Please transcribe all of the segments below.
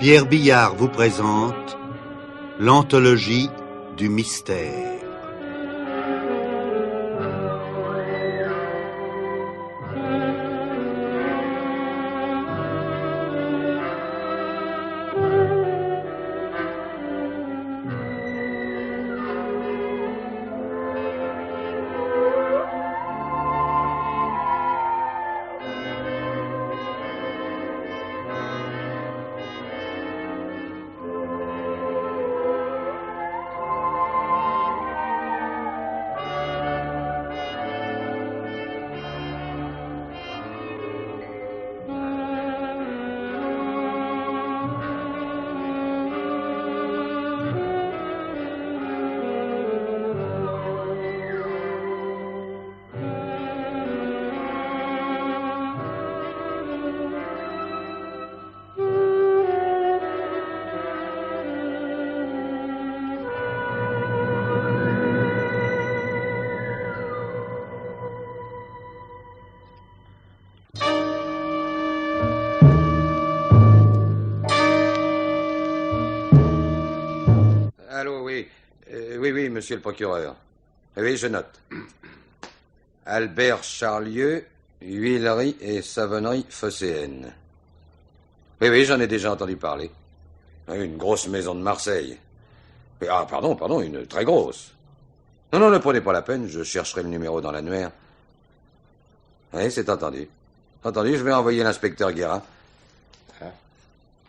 Pierre Billard vous présente l'anthologie du mystère. Allô, oui. Oui, monsieur le procureur. Oui, je note. Albert Charlieu, huilerie et savonnerie phocéenne. Oui, j'en ai déjà entendu parler. Une grosse maison de Marseille. Ah, pardon, une très grosse. Non, ne prenez pas la peine, je chercherai le numéro dans l'annuaire. Oui, c'est entendu. Entendu, je vais envoyer l'inspecteur Guérin.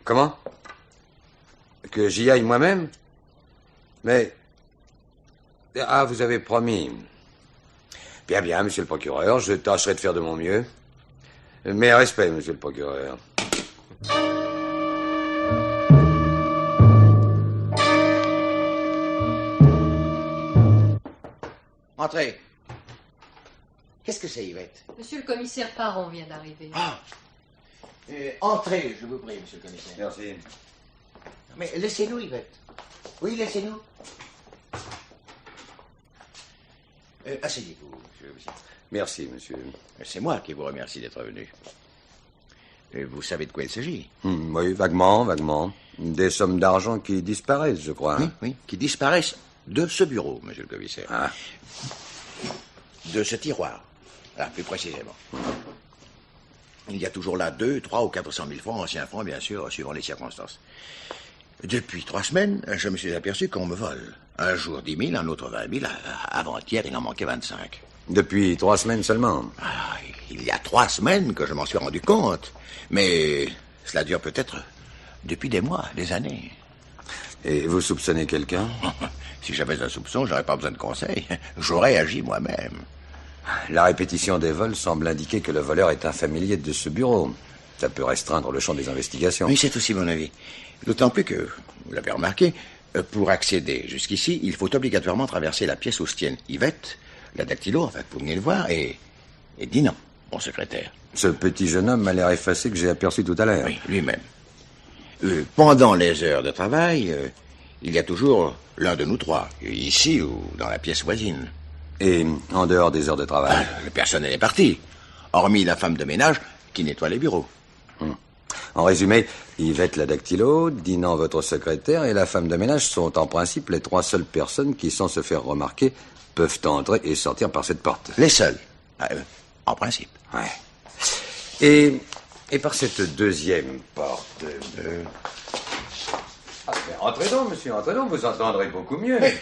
Comment? Que j'y aille moi-même? Mais... Ah, vous avez promis. Bien, monsieur le procureur, je tâcherai de faire de mon mieux. Mes respects, monsieur le procureur. Entrez. Qu'est-ce que c'est, Yvette? Monsieur le commissaire Parent vient d'arriver. Ah. Entrez, je vous prie, monsieur le commissaire. Merci. Mais laissez-nous, Yvette. Oui, laissez-nous. Asseyez-vous, monsieur le commissaire. Merci, monsieur. C'est moi qui vous remercie d'être venu. Vous savez de quoi il s'agit? Oui, vaguement. Des sommes d'argent qui disparaissent, je crois. Oui, qui disparaissent de ce bureau, monsieur le commissaire. Ah. De ce tiroir. Plus précisément. Il y a toujours là 200, 300 ou 400 000 francs, anciens francs, bien sûr, suivant les circonstances. Depuis 3 semaines, je me suis aperçu qu'on me vole. Un jour 10 000, un autre 20 000. Avant-hier, il en manquait 25. Depuis 3 semaines seulement. Il y a 3 semaines que je m'en suis rendu compte. Mais cela dure peut-être depuis des mois, des années. Et vous soupçonnez quelqu'un? Si j'avais un soupçon, j'aurais pas besoin de conseils. J'aurais agi moi-même. La répétition des vols semble indiquer que le voleur est un familier de ce bureau. Ça peut restreindre le champ des investigations. Oui, c'est aussi mon avis. D'autant plus que, vous l'avez remarqué, pour accéder jusqu'ici, il faut obligatoirement traverser la pièce où se tiennent Yvette, la dactylo, enfin, vous venez le voir, et Dinan, mon secrétaire. Ce petit jeune homme a l'air effacé que j'ai aperçu tout à l'heure. Oui, lui-même. Pendant les heures de travail, il y a toujours l'un de nous 3, ici ou dans la pièce voisine. Et en dehors des heures de travail? Le personnel est parti, hormis la femme de ménage qui nettoie les bureaux. En résumé, Yvette la dactylo, Dinan votre secrétaire et la femme de ménage sont en principe les 3 seules personnes qui, sans se faire remarquer, peuvent entrer et sortir par cette porte. Les seuls, en principe. Ouais. Et par cette deuxième porte... entrez donc, monsieur, entrez donc, vous entendrez beaucoup mieux. Mais,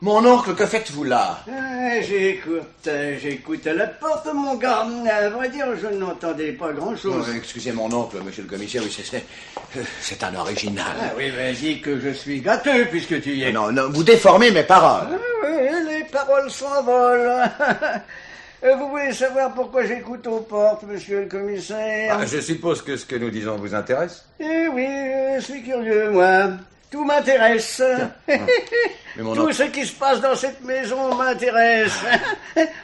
mon oncle, que faites-vous là? J'écoute à la porte, mon gars. À vrai dire, je n'entendais pas grand-chose. Excusez mon oncle, monsieur le commissaire, oui, c'est un original. Oui, mais dis que je suis gâteux, puisque tu y es. Non, vous déformez mes paroles. Oui, les paroles s'envolent. Vous voulez savoir pourquoi j'écoute aux portes, monsieur le commissaire? Je suppose que ce que nous disons vous intéresse? Eh oui, je suis curieux, moi. Tout m'intéresse. Tout ce qui se passe dans cette maison m'intéresse.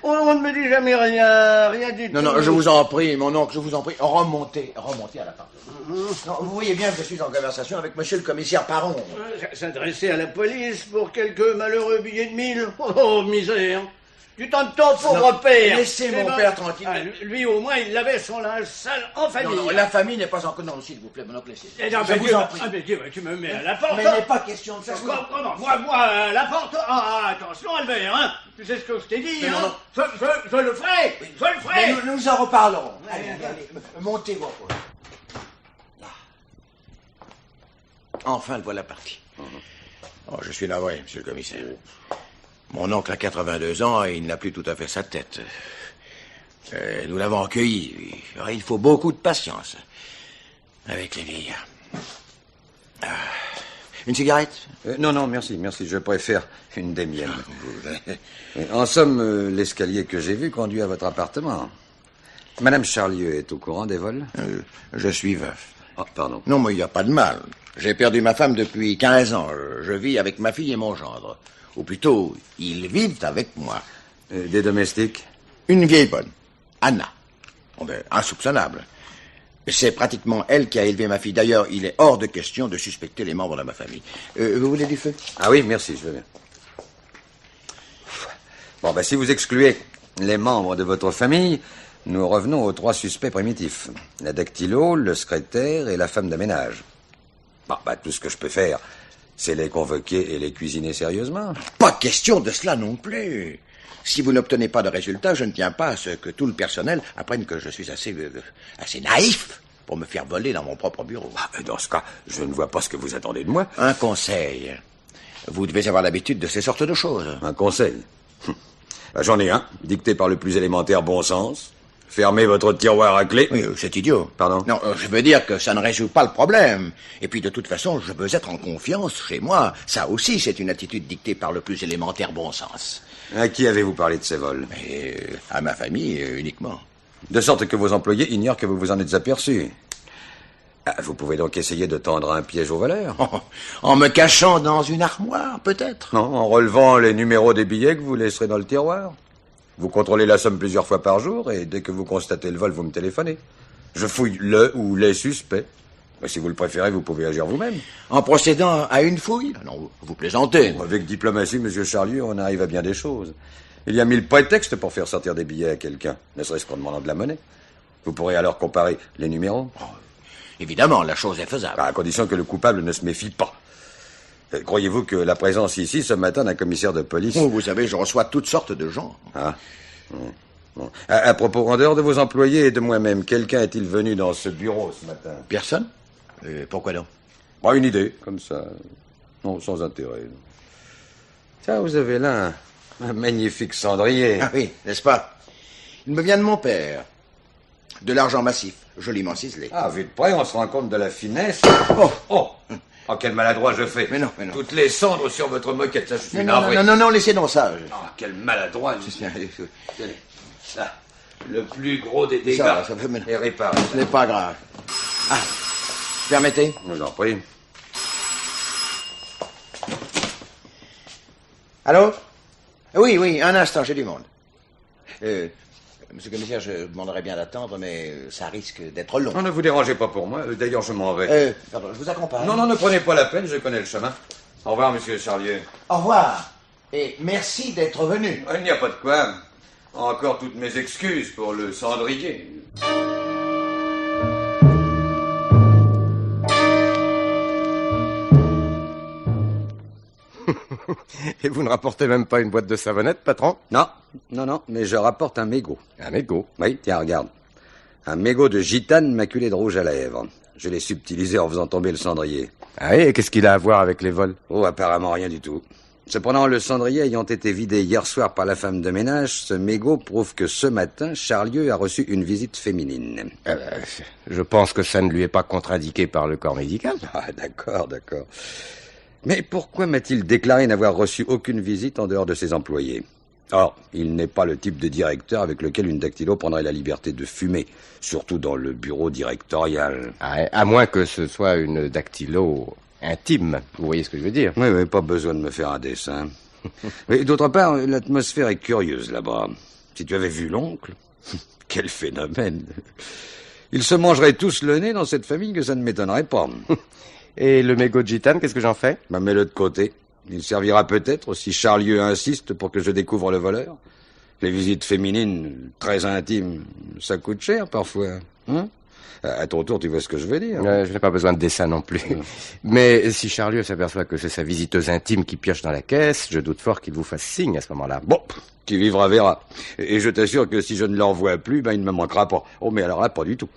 On ne me dit jamais rien du tout. Non, je vous en prie, mon oncle, je vous en prie. Remontez à l'appartement. Non, vous voyez bien que je suis en conversation avec monsieur le commissaire Parent. S'adresser à la police pour quelques malheureux billets de 1000. Oh, misère. Tu tentes ton pauvre père. Laissez mon père tranquille. Ah, lui, au moins, il lavait son linge sale en famille. Non, la famille n'est pas encore... Non, s'il vous plaît, mon oncle, laissez. Eh non, Je vous en prie. mais Dieu, tu me mets à la porte. Mais il n'est pas question de ça. Comment? Moi, à la porte? Attention, Albert, hein. Tu sais ce que je t'ai dit, hein. non. Je le ferai. Je le ferai. Mais nous en reparlerons. Allez, montez vos épaules. Là. Enfin, le voilà parti. Oh, je suis navré, monsieur le commissaire. Mon oncle a 82 ans et il n'a plus tout à fait sa tête. Nous l'avons accueilli. Il faut beaucoup de patience avec les vieillards. Une cigarette? Non, merci. Je préfère une des miennes. En somme, l'escalier que j'ai vu conduit à votre appartement. Madame Charlieu est au courant des vols? Je suis veuf. Oh, pardon. Non, mais il n'y a pas de mal. J'ai perdu ma femme depuis 15 ans. Je vis avec ma fille et mon gendre. Ou plutôt, ils vivent avec moi. Des domestiques? Une vieille bonne, Anna. Insoupçonnable. C'est pratiquement elle qui a élevé ma fille. D'ailleurs, il est hors de question de suspecter les membres de ma famille. Vous voulez du feu? Ah oui, merci, je veux bien. Bon, si vous excluez les membres de votre famille, nous revenons aux 3 suspects primitifs. La dactylo, le secrétaire et la femme de ménage. Tout ce que je peux faire, c'est les convoquer et les cuisiner sérieusement. Pas question de cela non plus. Si vous n'obtenez pas de résultat, je ne tiens pas à ce que tout le personnel apprenne que je suis assez naïf pour me faire voler dans mon propre bureau. Dans ce cas, je ne vois pas ce que vous attendez de moi. Un conseil. Vous devez avoir l'habitude de ces sortes de choses. Un conseil? J'en ai un, dicté par le plus élémentaire bon sens. Fermez votre tiroir à clé. Oui, c'est idiot. Pardon? Non, je veux dire que ça ne résout pas le problème. Et puis, de toute façon, je veux être en confiance chez moi. Ça aussi, c'est une attitude dictée par le plus élémentaire bon sens. À qui avez-vous parlé de ces vols? À ma famille, uniquement. De sorte que vos employés ignorent que vous vous en êtes aperçu. Vous pouvez donc essayer de tendre un piège aux voleurs. En me cachant dans une armoire, peut-être? Non, en relevant les numéros des billets que vous laisserez dans le tiroir. Vous contrôlez la somme plusieurs fois par jour et dès que vous constatez le vol, vous me téléphonez. Je fouille le ou les suspects. Mais si vous le préférez, vous pouvez agir vous-même. En procédant à une fouille? Non, vous plaisantez. Avec diplomatie, monsieur Charlieu, on arrive à bien des choses. Il y a 1000 prétextes pour faire sortir des billets à quelqu'un, ne serait-ce qu'en demandant de la monnaie. Vous pourrez alors comparer les numéros. Évidemment, la chose est faisable. À condition que le coupable ne se méfie pas. Croyez-vous que la présence ici, ce matin, d'un commissaire de police... Vous savez, je reçois toutes sortes de gens. Bon. À propos, en dehors de vos employés et de moi-même, quelqu'un est-il venu dans ce bureau ce matin? Personne? Pourquoi non? Une idée, comme ça. Non, sans intérêt. Tiens, vous avez là un magnifique cendrier. Ah oui, n'est-ce pas? Il me vient de mon père. De l'argent massif, joliment ciselé. Vu de près, on se rend compte de la finesse. Oh, quel maladroit je fais. Mais non. Toutes les cendres sur votre moquette, ça, je suis navré. Non, laissez donc ça. Quel maladroit. Là, le plus gros des dégâts est réparé. Ce n'est pas grave. Permettez? Je vous en prie. Allô? Oui, un instant, j'ai du monde. Monsieur le commissaire, je vous demanderais bien d'attendre, mais ça risque d'être long. Non, ne vous dérangez pas pour moi. D'ailleurs, je m'en vais. Pardon, je vous accompagne. Non, ne prenez pas la peine, je connais le chemin. Au revoir, monsieur Charlieu. Au revoir. Et merci d'être venu. Il n'y a pas de quoi. Encore toutes mes excuses pour le cendrier. Et vous ne rapportez même pas une boîte de savonnette, patron? Non, mais je rapporte un mégot. Un mégot? Oui, tiens, regarde. Un mégot de gitane maculé de rouge à lèvres. Je l'ai subtilisé en faisant tomber le cendrier. Ah oui, et qu'est-ce qu'il a à voir avec les vols? Apparemment rien du tout. Cependant, le cendrier ayant été vidé hier soir par la femme de ménage, ce mégot prouve que ce matin, Charlieu a reçu une visite féminine. Je pense que ça ne lui est pas contre-indiqué par le corps médical. D'accord. Mais pourquoi m'a-t-il déclaré n'avoir reçu aucune visite en dehors de ses employés? Or, il n'est pas le type de directeur avec lequel une dactylo prendrait la liberté de fumer, surtout dans le bureau directorial. À moins que ce soit une dactylo intime, vous voyez ce que je veux dire? Oui, pas besoin de me faire un dessin. Mais d'autre part, l'atmosphère est curieuse là-bas. Si tu avais vu l'oncle, quel phénomène! Ils se mangeraient tous le nez dans cette famille que ça ne m'étonnerait pas. Et le mégot de gitane, qu'est-ce que j'en fais? Mets-le de côté. Il servira peut-être si Charlieu insiste pour que je découvre le voleur. Les visites féminines, très intimes, ça coûte cher parfois. Hein? À ton tour, tu vois ce que je veux dire. Je n'ai pas besoin de dessin non plus. Mais si Charlieu s'aperçoit que c'est sa visiteuse intime qui pioche dans la caisse, je doute fort qu'il vous fasse signe à ce moment-là. Bon, qui vivra verra. Et je t'assure que si je ne l'en vois plus, il ne me manquera pas. Oh, mais alors là, pas du tout.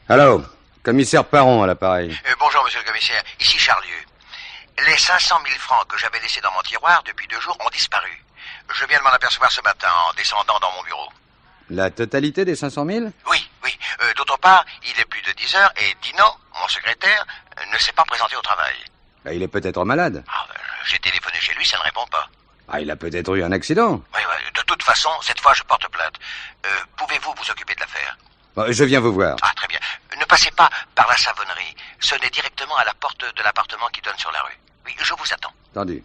Allô, commissaire Parron à l'appareil. Bonjour, monsieur le commissaire. Ici Charlieu. Les 500 000 francs que j'avais laissés dans mon tiroir depuis 2 jours ont disparu. Je viens de m'en apercevoir ce matin en descendant dans mon bureau. La totalité des 500 000? Oui. D'autre part, il est plus de 10 heures et Dino, mon secrétaire, ne s'est pas présenté au travail. Il est peut-être malade. J'ai téléphoné chez lui, ça ne répond pas. Il a peut-être eu un accident. Oui. De toute façon, cette fois, je porte plainte. Pouvez-vous vous occuper de l'affaire? Je viens vous voir. Très bien. Ne passez pas par la savonnerie. Sonnez directement à la porte de l'appartement qui donne sur la rue. Oui, je vous attends. Entendu.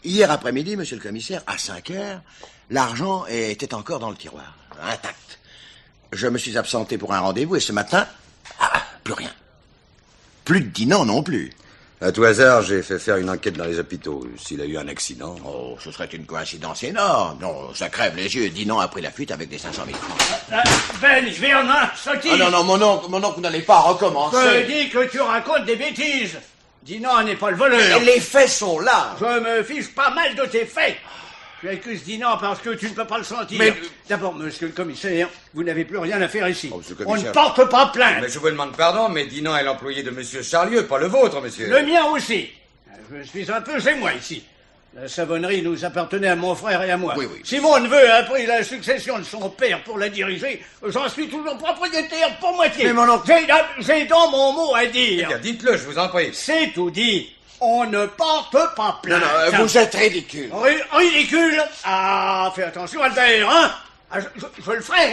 Hier après-midi, monsieur le commissaire, à 5 heures, l'argent était encore dans le tiroir, intact. Je me suis absenté pour un rendez-vous et ce matin, plus rien. Plus de Dinan non plus. À tout hasard, j'ai fait faire une enquête dans les hôpitaux. S'il a eu un accident... Oh, ce serait une coïncidence énorme. Non, ça crève les yeux. Dinan a pris la fuite avec des 500 000 francs. Ben, je vais en un, sottise. Non, mon oncle, vous n'allez pas recommencer. Je dis que tu racontes des bêtises. Dinan n'est pas le voleur. Les faits sont là. Je me fiche pas mal de tes faits. J'accuse Dinan parce que tu ne peux pas le sentir. Mais... D'abord, monsieur le commissaire, vous n'avez plus rien à faire ici. Monsieur le On commissaire. ne porte pas plainte. Mais je vous demande pardon, mais Dinan est l'employé de monsieur Charlieu, pas le vôtre, monsieur. Le mien aussi. Je suis un peu chez moi ici. La savonnerie nous appartenait à mon frère et à moi. Oui. Si mon neveu a pris la succession de son père pour la diriger, j'en suis toujours propriétaire pour moitié. Mais mon oncle... J'ai dans mon mot à dire. Bien, dites-le, je vous en prie. C'est tout dit. On ne porte pas plainte. Non, vous êtes ridicule. Ridicule? Fais attention, Albert, hein? Je le ferai,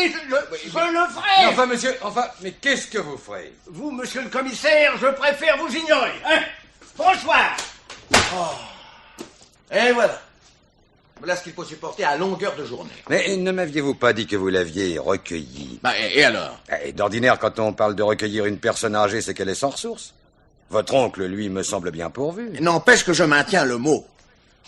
je le ferai. Enfin, monsieur, mais qu'est-ce que vous ferez? Vous, monsieur le commissaire, je préfère vous ignorer, hein? Bonsoir. Et voilà. Voilà ce qu'il faut supporter à longueur de journée. Mais ne m'aviez-vous pas dit que vous l'aviez recueilli? Et alors? D'ordinaire, quand on parle de recueillir une personne âgée, c'est qu'elle est sans ressources. Votre oncle, lui, me semble bien pourvu. N'empêche que je maintiens le mot.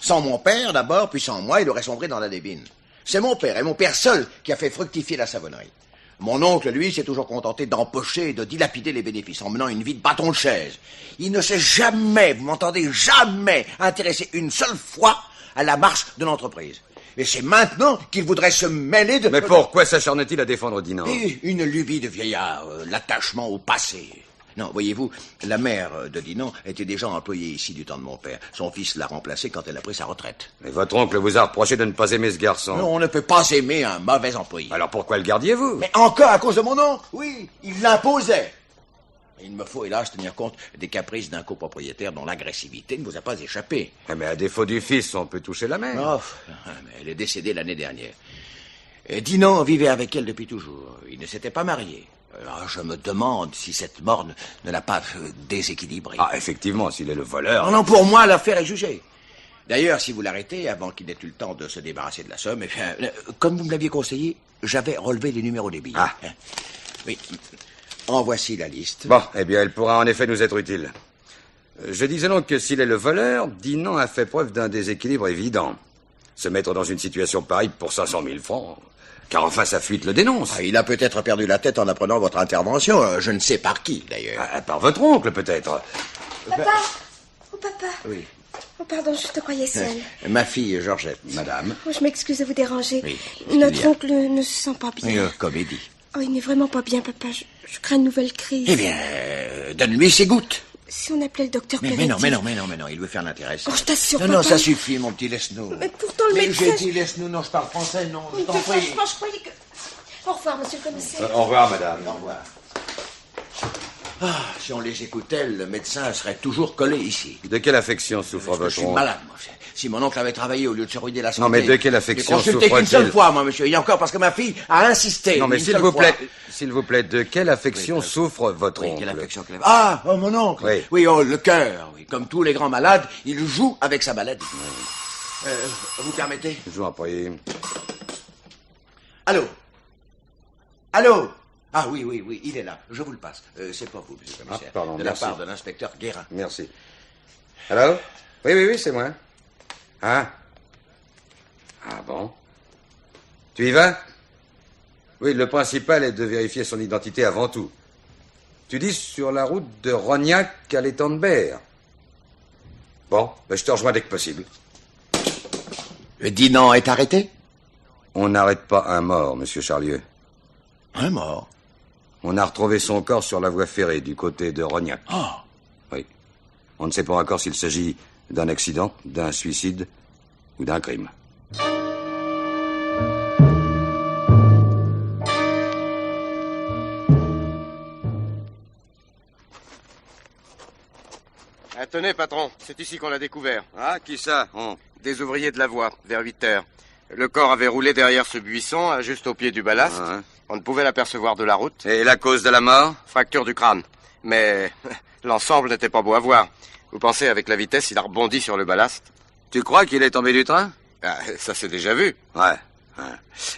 Sans mon père, d'abord, puis sans moi, il aurait sombré dans la débine. C'est mon père, et mon père seul, qui a fait fructifier la savonnerie. Mon oncle, lui, s'est toujours contenté d'empocher et de dilapider les bénéfices en menant une vie de bâton de chaise. Il ne s'est jamais, vous m'entendez, jamais intéressé une seule fois à la marche de l'entreprise. Et c'est maintenant qu'il voudrait se mêler de... Mais pourquoi s'acharne-t-il à défendre Dinan? Une lubie de vieillard, l'attachement au passé. Non, voyez-vous, la mère de Dinan était déjà employée ici du temps de mon père. Son fils l'a remplacée quand elle a pris sa retraite. Mais votre oncle vous a reproché de ne pas aimer ce garçon. Non, on ne peut pas aimer un mauvais employé. Alors pourquoi le gardiez-vous? Mais encore à cause de mon oncle, oui, il l'imposait. Il me faut, hélas, tenir compte des caprices d'un copropriétaire dont l'agressivité ne vous a pas échappé. Mais à défaut du fils, on peut toucher la mère. Oh, mais elle est décédée l'année dernière. Et Dinan vivait avec elle depuis toujours. Il ne s'était pas marié. Alors, je me demande si cette mort ne l'a pas déséquilibré. Effectivement, s'il est le voleur... Non, pour moi, l'affaire est jugée. D'ailleurs, si vous l'arrêtez, avant qu'il n'ait eu le temps de se débarrasser de la somme, comme vous me l'aviez conseillé, j'avais relevé les numéros des billets. Oui. En voici la liste. Bon, elle pourra en effet nous être utile. Je disais donc que s'il est le voleur, Dinan a fait preuve d'un déséquilibre évident. Se mettre dans une situation pareille pour 500 000 francs... Car enfin, sa fuite le dénonce. Il a peut-être perdu la tête en apprenant votre intervention. Je ne sais par qui, d'ailleurs. Par votre oncle, peut-être. Papa! Oh, papa! Oui. Oh, pardon, je te croyais seule. Ma fille, Georgette. Madame. Oh, je m'excuse de vous déranger. Oui. Notre oncle ne se sent pas bien. Comédie. Oh, il n'est vraiment pas bien, papa. Je crains une nouvelle crise. Eh bien, donne-lui ses gouttes. Si on appelait le docteur mais non, il veut faire l'intéressant. Oh, je t'assure, non, papa. Non, ça suffit, mon petit, laisse-nous. Mais pourtant, le médecin... j'ai dit laisse-nous, non, je parle français, non, je t'en prie. Je croyais que... Au revoir, monsieur le commissaire. Au revoir, madame. Au revoir. Ah, si on les écoutait, le médecin serait toujours collé ici. De quelle affection souffre Parce que votre je suis oncle? malade, moi. Si mon oncle avait travaillé au lieu de se ruiner la santé... Non, mais de quelle affection souffre-t-il? Consulté qu'une seule souffre-t-il? fois, moi, monsieur. Et encore parce que ma fille a insisté. Non, mais une s'il seule vous fois. plaît, s'il vous plaît, de quelle affection souffre votre Oui, oncle? quelle affection qu'elle avait. Ah, oh, mon oncle. Oui. Oui, oh, le cœur. Oui. Comme tous les grands malades, il joue avec sa maladie. Vous permettez? Je vous en prie. Allô? Allô? Ah oui, oui, oui, il est là. Je vous le passe. C'est pour vous, monsieur le commissaire. Ah, pardon, de merci. la part de l'inspecteur Guérin. Merci. Allô? Oui, c'est moi. Ah? Ah bon? Tu y vas? Oui, le principal est de vérifier son identité avant tout. Tu dis sur la route de Rognac à l'étang de Berre. Bon, ben je te rejoins dès que possible. Le Dinan est arrêté? On n'arrête pas un mort, monsieur Charlieu. Un mort? On a retrouvé son corps sur la voie ferrée du côté de Rognac. Ah. Oui. On ne sait pas encore s'il s'agit d'un accident, d'un suicide ou d'un crime. Ah, tenez, patron, c'est ici qu'on l'a découvert. Ah, qui ça? Des ouvriers de la voie, vers 8 heures. Le corps avait roulé derrière ce buisson, juste au pied du ballast. Ah, hein. On ne pouvait l'apercevoir de la route. Et la cause de la mort? Fracture du crâne. Mais l'ensemble n'était pas beau à voir. Vous pensez, avec la vitesse, il a rebondi sur le ballast? Tu crois qu'il est tombé du train? Ah, ça s'est déjà vu. Ouais.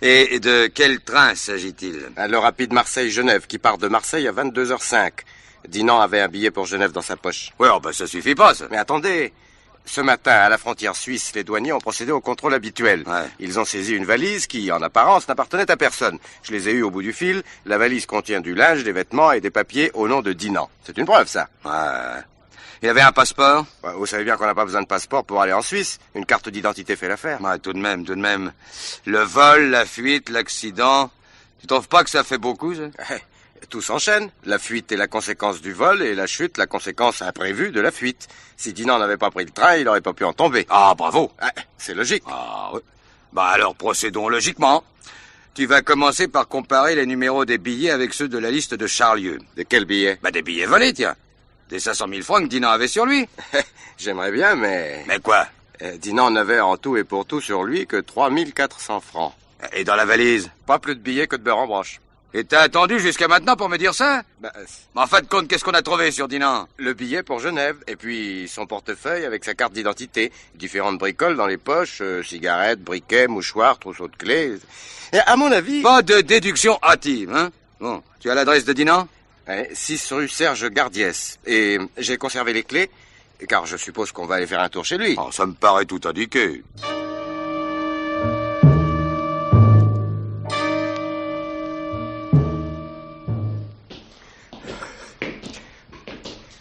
Et de quel train s'agit-il? Le rapide Marseille-Genève, qui part de Marseille à 22h05. Dinan avait un billet pour Genève dans sa poche. Ouais, oh, ben ça suffit pas, ça. Mais attendez, ce matin, à la frontière suisse, les douaniers ont procédé au contrôle habituel. Ouais. Ils ont saisi une valise qui, en apparence, n'appartenait à personne. Je les ai eus au bout du fil. La valise contient du linge, des vêtements et des papiers au nom de Dinan. C'est une preuve, ça. Ouais. Il avait un passeport? Ouais, vous savez bien qu'on n'a pas besoin de passeport pour aller en Suisse. Une carte d'identité fait l'affaire. Ouais, tout de même. Le vol, la fuite, l'accident. Tu trouves pas que ça fait beaucoup, ça? Tout s'enchaîne. La fuite est la conséquence du vol et la chute la conséquence imprévue de la fuite. Si Dinan n'avait pas pris le train, il n'aurait pas pu en tomber. Ah, bravo. C'est logique. Ah, oui. Bah alors, procédons logiquement. Tu vas commencer par comparer les numéros des billets avec ceux de la liste de Charlieu. De quel billet? Bah, des billets volés, tiens. Des 500 000 francs que Dinan avait sur lui. J'aimerais bien, mais... Mais quoi? Dinan n'avait en tout et pour tout sur lui que 3 400 francs. Et dans la valise? Pas plus de billets que de beurre en broche. Et t'as attendu jusqu'à maintenant pour me dire ça? Bah, Mais en fin de compte, qu'est-ce qu'on a trouvé sur Dinan? le billet pour Genève, et puis son portefeuille avec sa carte d'identité, différentes bricoles dans les poches, cigarettes, briquets, mouchoirs, trousseaux de clés. Et à mon avis... Pas de déduction hâtive, hein? Bon, tu as l'adresse de Dinan? 6 rue Serge Gardiès. Et j'ai conservé les clés, car je suppose qu'on va aller faire un tour chez lui. Oh, ça me paraît tout indiqué.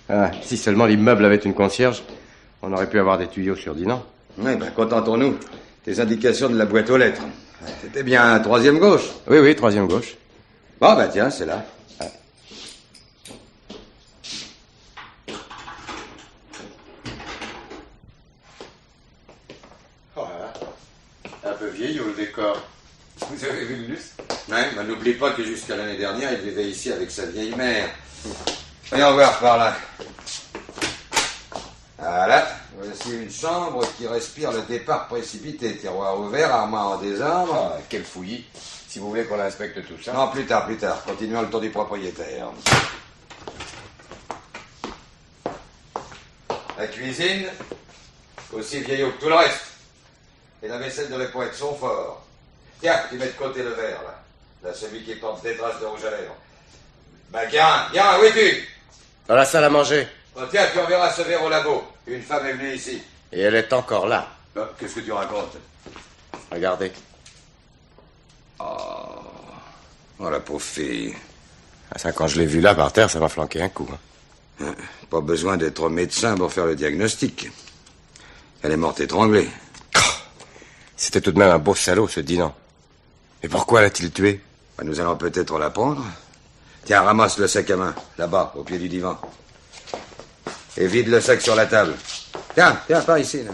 Ah, si seulement l'immeuble avait une concierge, on aurait pu avoir des tuyaux sur Dinan. Oui, ben, contentons-nous. Tes indications de la boîte aux lettres. C'était bien troisième gauche. Oui, troisième gauche. Bon, ben, tiens, c'est là. Voilà. Un peu vieillot, le décor. Vous avez vu le lustre? Ouais, ben, n'oublie pas que jusqu'à l'année dernière, il vivait ici avec sa vieille mère. Voyons voir par là. Voilà. Voici une chambre qui respire le départ précipité. Tiroir ouvert, armoire en désordre. Ah, quel fouillis. Si vous voulez qu'on inspecte tout ça. Non, plus tard. Continuons le tour du propriétaire. La cuisine, aussi vieillot que tout le reste. Et la vaisselle devait pas être son fort. Tiens, tu mets de côté le verre, là. Là, celui qui porte des traces de rouge à lèvres. Ben, viens, où es-tu? Dans la salle à manger. Oh, tiens, tu enverras ce verre au labo. Une femme est venue ici. Et elle est encore là. Qu'est-ce que tu racontes? Regardez. Oh, la pauvre fille. Ah, ça, quand je l'ai vue là par terre, ça m'a flanqué un coup. Pas besoin d'être médecin pour faire le diagnostic. Elle est morte étranglée. C'était tout de même un beau salaud, ce Dinan. Et pourquoi l'a-t-il tué? Ben, nous allons peut-être l'apprendre. Tiens, ramasse le sac à main, là-bas, au pied du divan. Et vide le sac sur la table. Tiens, par ici, là.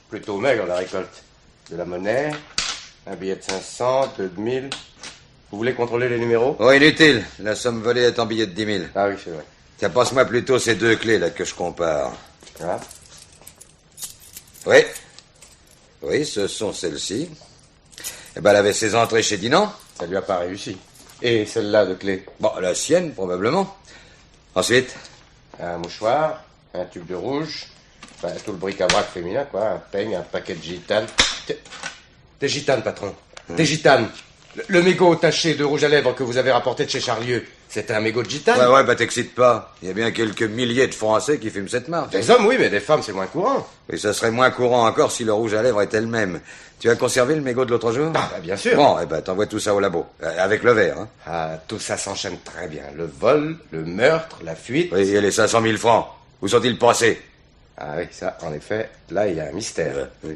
Plutôt maigre, la récolte. De la monnaie, un billet de 500, 2 de 1000. Vous voulez contrôler les numéros? Oh, inutile. La somme volée est en billet de 10 000. Ah oui, c'est vrai. Tiens, passe-moi plutôt ces 2 clés, là, que je compare. Ah. Oui. Oui, ce sont celles-ci. Eh ben, elle avait ses entrées chez Dinan. Ça lui a pas réussi. Et celle-là de clé? Bon, la sienne, probablement. Ensuite? Un mouchoir, un tube de rouge, enfin, tout le bric-à-brac féminin, quoi. Un peigne, un paquet de gitanes. Des gitanes, patron. Des gitanes. Le mégot taché de rouge à lèvres que vous avez rapporté de chez Charlieu, c'était un mégot de gitane? Ouais, bah t'excites pas. Il y a bien quelques milliers de Français qui fument cette marque. Des hommes, oui, mais des femmes, c'est moins courant. Et ça serait moins courant encore si le rouge à lèvres était le même. Tu as conservé le mégot de l'autre jour? Ah, bah, bien sûr. Bon, eh ben, t'envoies tout ça au labo. Avec le verre, hein. Ah, tout ça s'enchaîne très bien. Le vol, le meurtre, la fuite. Oui, et les 500 000 francs. Où sont-ils passés? Ah oui, ça, en effet, là, il y a un mystère. Oui.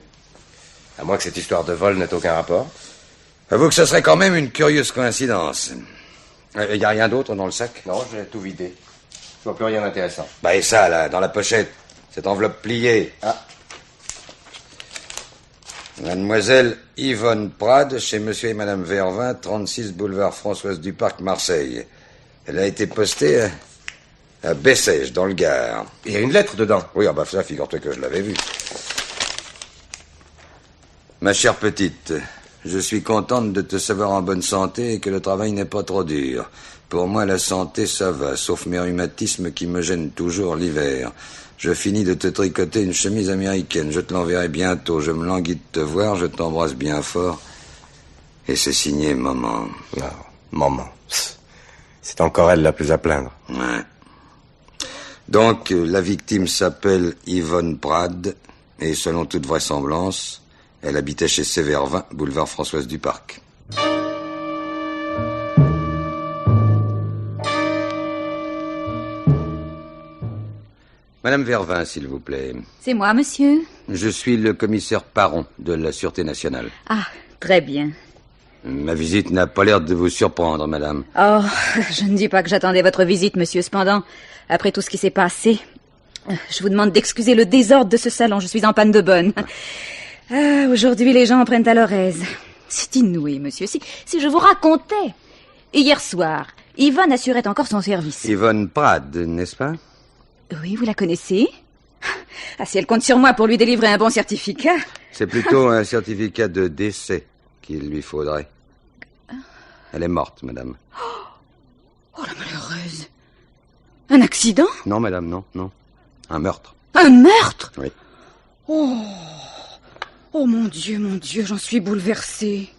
À moins que cette histoire de vol n'ait aucun rapport. Avoue que ce serait quand même une curieuse coïncidence. Il y a rien d'autre dans le sac? Non, j'ai tout vidé. Je vois plus rien d'intéressant. Bah, et ça, là, dans la pochette. Cette enveloppe pliée. Ah. Mademoiselle Yvonne Prade, chez monsieur et madame Vervin, 36 boulevard Françoise Duparc, Marseille. Elle a été postée à Bessèges, dans le Gard. Il y a une lettre dedans. Oui, ah bah ça, figure-toi que je l'avais vu. Ma chère petite, je suis contente de te savoir en bonne santé et que le travail n'est pas trop dur. Pour moi, la santé, ça va, sauf mes rhumatismes qui me gênent toujours l'hiver. Je finis de te tricoter une chemise américaine. Je te l'enverrai bientôt. Je me languis de te voir. Je t'embrasse bien fort. Et c'est signé Maman. Non, Maman. C'est encore elle la plus à plaindre. Ouais. Donc, la victime s'appelle Yvonne Prade. Et selon toute vraisemblance, elle habitait chez Sévervin, boulevard Françoise Duparc. Madame Vervin, s'il vous plaît. C'est moi, monsieur. Je suis le commissaire Paron de la Sûreté nationale. Ah, très bien. Ma visite n'a pas l'air de vous surprendre, madame. Oh, je ne dis pas que j'attendais votre visite, monsieur. Cependant, après tout ce qui s'est passé, je vous demande d'excuser le désordre de ce salon. Je suis en panne de bonne. Ah, aujourd'hui, les gens prennent à leur aise. C'est inouï, monsieur. Si je vous racontais. Hier soir, Yvonne assurait encore son service. Yvonne Prade, n'est-ce pas? Oui, vous la connaissez? Ah, si elle compte sur moi pour lui délivrer un bon certificat. C'est plutôt un certificat de décès qu'il lui faudrait. Elle est morte, madame. Oh, la malheureuse. Un accident? Non, madame, non. Un meurtre. Un meurtre? Oui. Oh, mon Dieu, j'en suis bouleversée.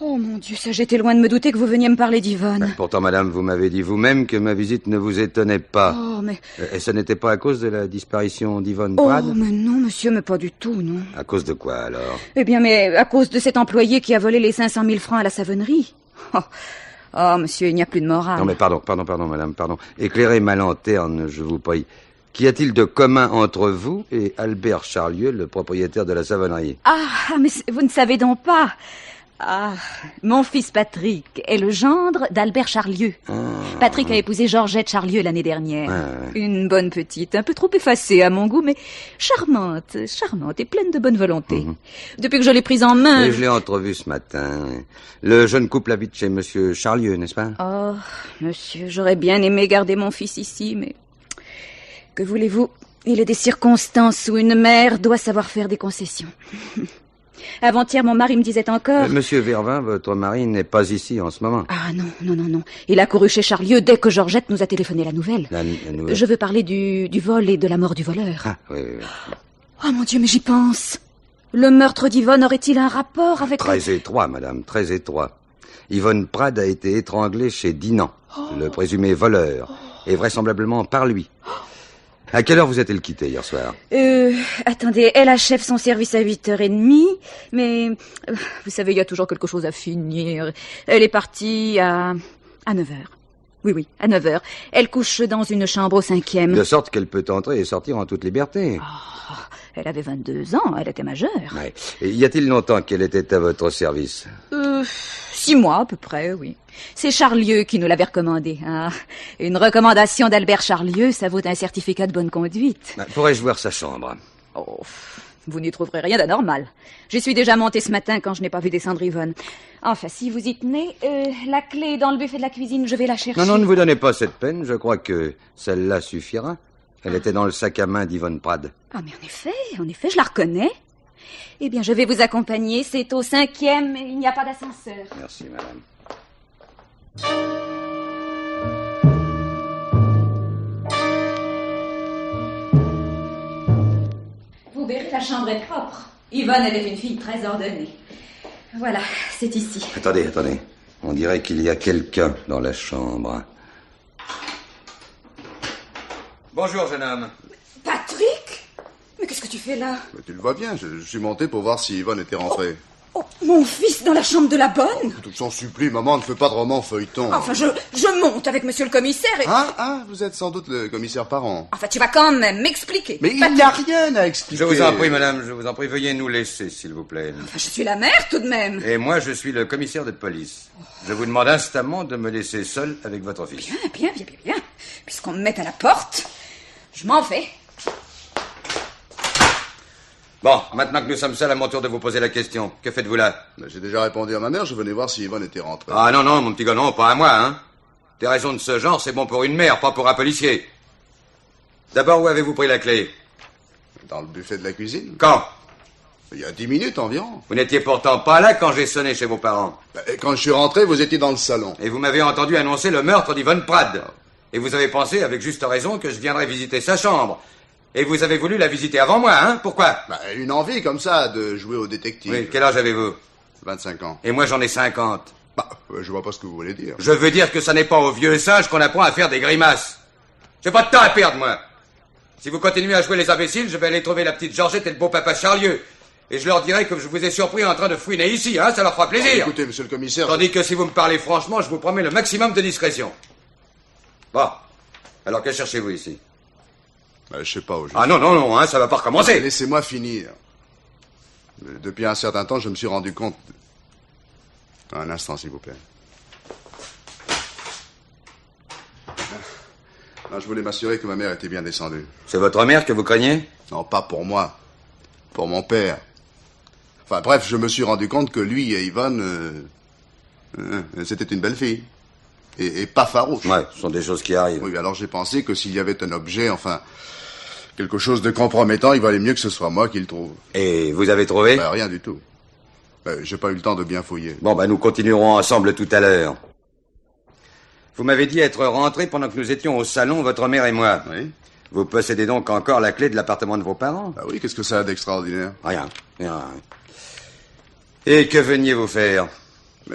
Oh, mon Dieu, ça, j'étais loin de me douter que vous veniez me parler d'Yvonne. Pourtant, madame, vous m'avez dit vous-même que ma visite ne vous étonnait pas. Oh, mais... Et ce n'était pas à cause de la disparition d'Yvonne Prade? Oh, mais non, monsieur, mais pas du tout, non. À cause de quoi, alors? Eh bien, mais à cause de cet employé qui a volé les 500 000 francs à la savonnerie. Oh, monsieur, il n'y a plus de morale. Non, mais pardon, madame, pardon. Éclairez ma lanterne, je vous prie. Qu'y a-t-il de commun entre vous et Albert Charlieu, le propriétaire de la savonnerie? Ah, mais vous ne savez donc pas. Ah, mon fils Patrick est le gendre d'Albert Charlieu. Patrick a épousé Georgette Charlieu l'année dernière. Une bonne petite, un peu trop effacée à mon goût, mais charmante et pleine de bonne volonté. Depuis que je l'ai prise en main... Oui, je l'ai entrevue ce matin. Le jeune couple habite chez monsieur Charlieu, n'est-ce pas? Oh, monsieur, j'aurais bien aimé garder mon fils ici, mais... Que voulez-vous? Il est des circonstances où une mère doit savoir faire des concessions. Avant-hier, mon mari me disait encore... Monsieur Vervin, votre mari n'est pas ici en ce moment. Ah non. Il a couru chez Charlieu dès que Georgette nous a téléphoné la nouvelle. La nouvelle. Je veux parler du vol et de la mort du voleur. Ah, oui. Oh mon Dieu, mais j'y pense. Le meurtre d'Yvonne aurait-il un rapport avec... Très étroit, madame, très étroit. Yvonne Prade a été étranglée chez Dinan, le présumé voleur, et vraisemblablement par lui. À quelle heure vous a-t-elle quitté hier soir? Attendez, elle achève son service à 8h30, mais vous savez, il y a toujours quelque chose à finir. Elle est partie à 9h. Oui, à 9h. Elle couche dans une chambre au 5e. De sorte qu'elle peut entrer et sortir en toute liberté. Oh, elle avait 22 ans, elle était majeure. Ouais. Et y a-t-il longtemps qu'elle était à votre service? 6 mois à peu près, oui. C'est Charlieu qui nous l'avait recommandé. Ah, une recommandation d'Albert Charlieu, ça vaut un certificat de bonne conduite. Pourrais-je voir sa chambre? Oh, Vous n'y trouverez rien d'anormal. J'y suis déjà montée ce matin quand je n'ai pas vu descendre Yvonne. Enfin, si vous y tenez, la clé est dans le buffet de la cuisine, je vais la chercher. Non, ne vous donnez pas cette peine, je crois que celle-là suffira. Elle était dans le sac à main d'Yvonne Prade. Ah, mais en effet, je la reconnais. Eh bien, je vais vous accompagner, c'est au 5e, il n'y a pas d'ascenseur. Merci, madame. Vous verrez, la chambre est propre. Yvonne était une fille très ordonnée. Voilà, c'est ici. Attendez. On dirait qu'il y a quelqu'un dans la chambre. Bonjour, jeune homme. Patrick? Mais qu'est-ce que tu fais là? Mais tu le vois bien, je suis monté pour voir si Yvonne était rentrée. Oh, mon fils dans la chambre de la bonne? Tout s'en supplie, maman, ne fais pas de roman feuilleton. Enfin, je monte avec monsieur le commissaire et... Ah, vous êtes sans doute le commissaire Parent. Enfin, tu vas quand même m'expliquer. Mais il n'y a rien à expliquer. Je vous en prie, madame, je vous en prie, veuillez nous laisser, s'il vous plaît. Enfin, je suis la mère, tout de même. Et moi, je suis le commissaire de police. Je vous demande instamment de me laisser seul avec votre fils. Bien. Puisqu'on me met à la porte, je m'en vais. Bon, maintenant que nous sommes seuls, à mon tour de vous poser la question. Que faites-vous là? J'ai déjà répondu à ma mère, je venais voir si Yvonne était rentrée. Ah non, mon petit gars, non, pas à moi, hein. Des raisons de ce genre, c'est bon pour une mère, pas pour un policier. D'abord, où avez-vous pris la clé? Dans le buffet de la cuisine. Quand? Il y a 10 minutes environ. Vous n'étiez pourtant pas là quand j'ai sonné chez vos parents. Quand je suis rentré, vous étiez dans le salon. Et vous m'avez entendu annoncer le meurtre d'Yvonne Prade. Et vous avez pensé, avec juste raison, que je viendrais visiter sa chambre. Et vous avez voulu la visiter avant moi, hein? Pourquoi? Une envie comme ça de jouer au détective. Oui, quel âge avez-vous? 25 ans. Et moi j'en ai 50. Je vois pas ce que vous voulez dire. Je veux dire que ça n'est pas aux vieux sages qu'on apprend à faire des grimaces. J'ai pas de temps à perdre, moi. Si vous continuez à jouer les imbéciles, je vais aller trouver la petite Georgette et le beau papa Charlieu. Et je leur dirai que je vous ai surpris en train de fouiner ici, hein? Ça leur fera plaisir. Écoutez, monsieur le commissaire... Tandis que si vous me parlez franchement, je vous promets le maximum de discrétion. Bon. Alors que cherchez-vous ici? Je sais pas où je suis. Ah non, hein, ça va pas recommencer. Laissez-moi finir. Depuis un certain temps, je me suis rendu compte... Un instant, s'il vous plaît. Non, je voulais m'assurer que ma mère était bien descendue. C'est votre mère que vous craignez? Non, pas pour moi. Pour mon père. Enfin, bref, je me suis rendu compte que lui et Yvonne... c'était une belle fille. Et pas farouche. Ouais, ce sont des choses qui arrivent. Oui, alors j'ai pensé que s'il y avait un objet, enfin... quelque chose de compromettant, il valait mieux que ce soit moi qui le trouve. Et vous avez trouvé? Rien du tout. J'ai pas eu le temps de bien fouiller. Bon, nous continuerons ensemble tout à l'heure. Vous m'avez dit être rentré pendant que nous étions au salon, votre mère et moi. Oui. Vous possédez donc encore la clé de l'appartement de vos parents? Oui, qu'est-ce que ça a d'extraordinaire? Rien. Et que veniez-vous faire?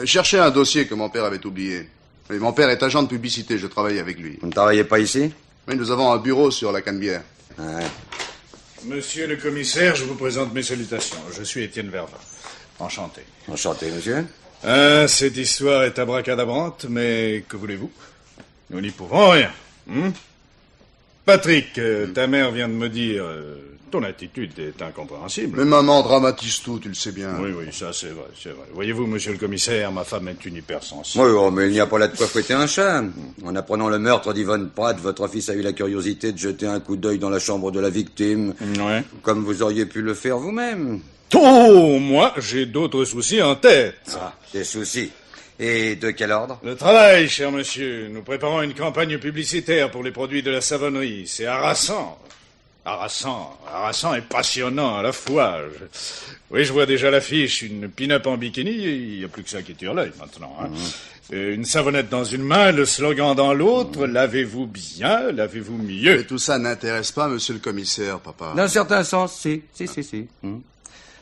Chercher un dossier que mon père avait oublié. Et mon père est agent de publicité, je travaille avec lui. Vous ne travaillez pas ici? Oui, nous avons un bureau sur la Canebière. Ouais. Monsieur le commissaire, je vous présente mes salutations. Je suis Étienne Vervin. Enchanté. Enchanté, monsieur. Cette histoire est abracadabrante, mais que voulez-vous? Nous n'y pouvons rien. Patrick, ta mère vient de me dire... ton attitude est incompréhensible. Mais maman dramatise tout, tu le sais bien. Oui, ça c'est vrai. Voyez-vous, monsieur le commissaire, ma femme est une hypersensible. Oui, mais il n'y a pas là de quoi fouetter un chat. En apprenant le meurtre d'Yvonne Prade, votre fils a eu la curiosité de jeter un coup d'œil dans la chambre de la victime. Ouais. Comme vous auriez pu le faire vous-même. Oh, moi, j'ai d'autres soucis en tête. Des soucis. Et de quel ordre? Le travail, cher monsieur. Nous préparons une campagne publicitaire pour les produits de la savonnerie. C'est harassant. Harassant et passionnant à la fois. Oui, je vois déjà l'affiche, une pin-up en bikini, il n'y a plus que ça qui tire l'œil maintenant. Hein. Une savonnette dans une main, le slogan dans l'autre, lavez-vous bien, lavez-vous mieux. Mais tout ça n'intéresse pas monsieur le commissaire, papa. Dans un certain sens, si.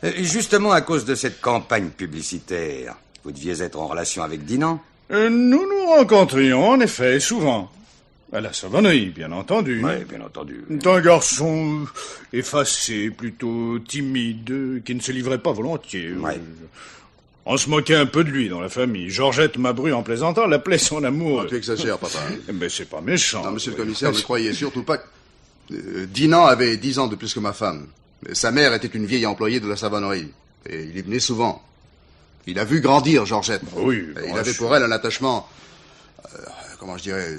Justement, à cause de cette campagne publicitaire, vous deviez être en relation avec Dinan? Nous nous rencontrions, en effet, souvent. À la savonnerie, bien entendu. Oui, bien entendu. C'est un garçon effacé, plutôt timide, qui ne se livrait pas volontiers. Ouais. On se moquait un peu de lui dans la famille. Georgette Mabru, en plaisantant, l'appelait son amour. Oh, tu exagères, papa. Mais c'est pas méchant. Non, monsieur le commissaire, ne croyez surtout pas que... Dinan avait 10 ans de plus que ma femme. Sa mère était une vieille employée de la savonnerie. Et il y venait souvent. Il a vu grandir Georgette. Oui. Il avait pour elle un attachement... comment je dirais...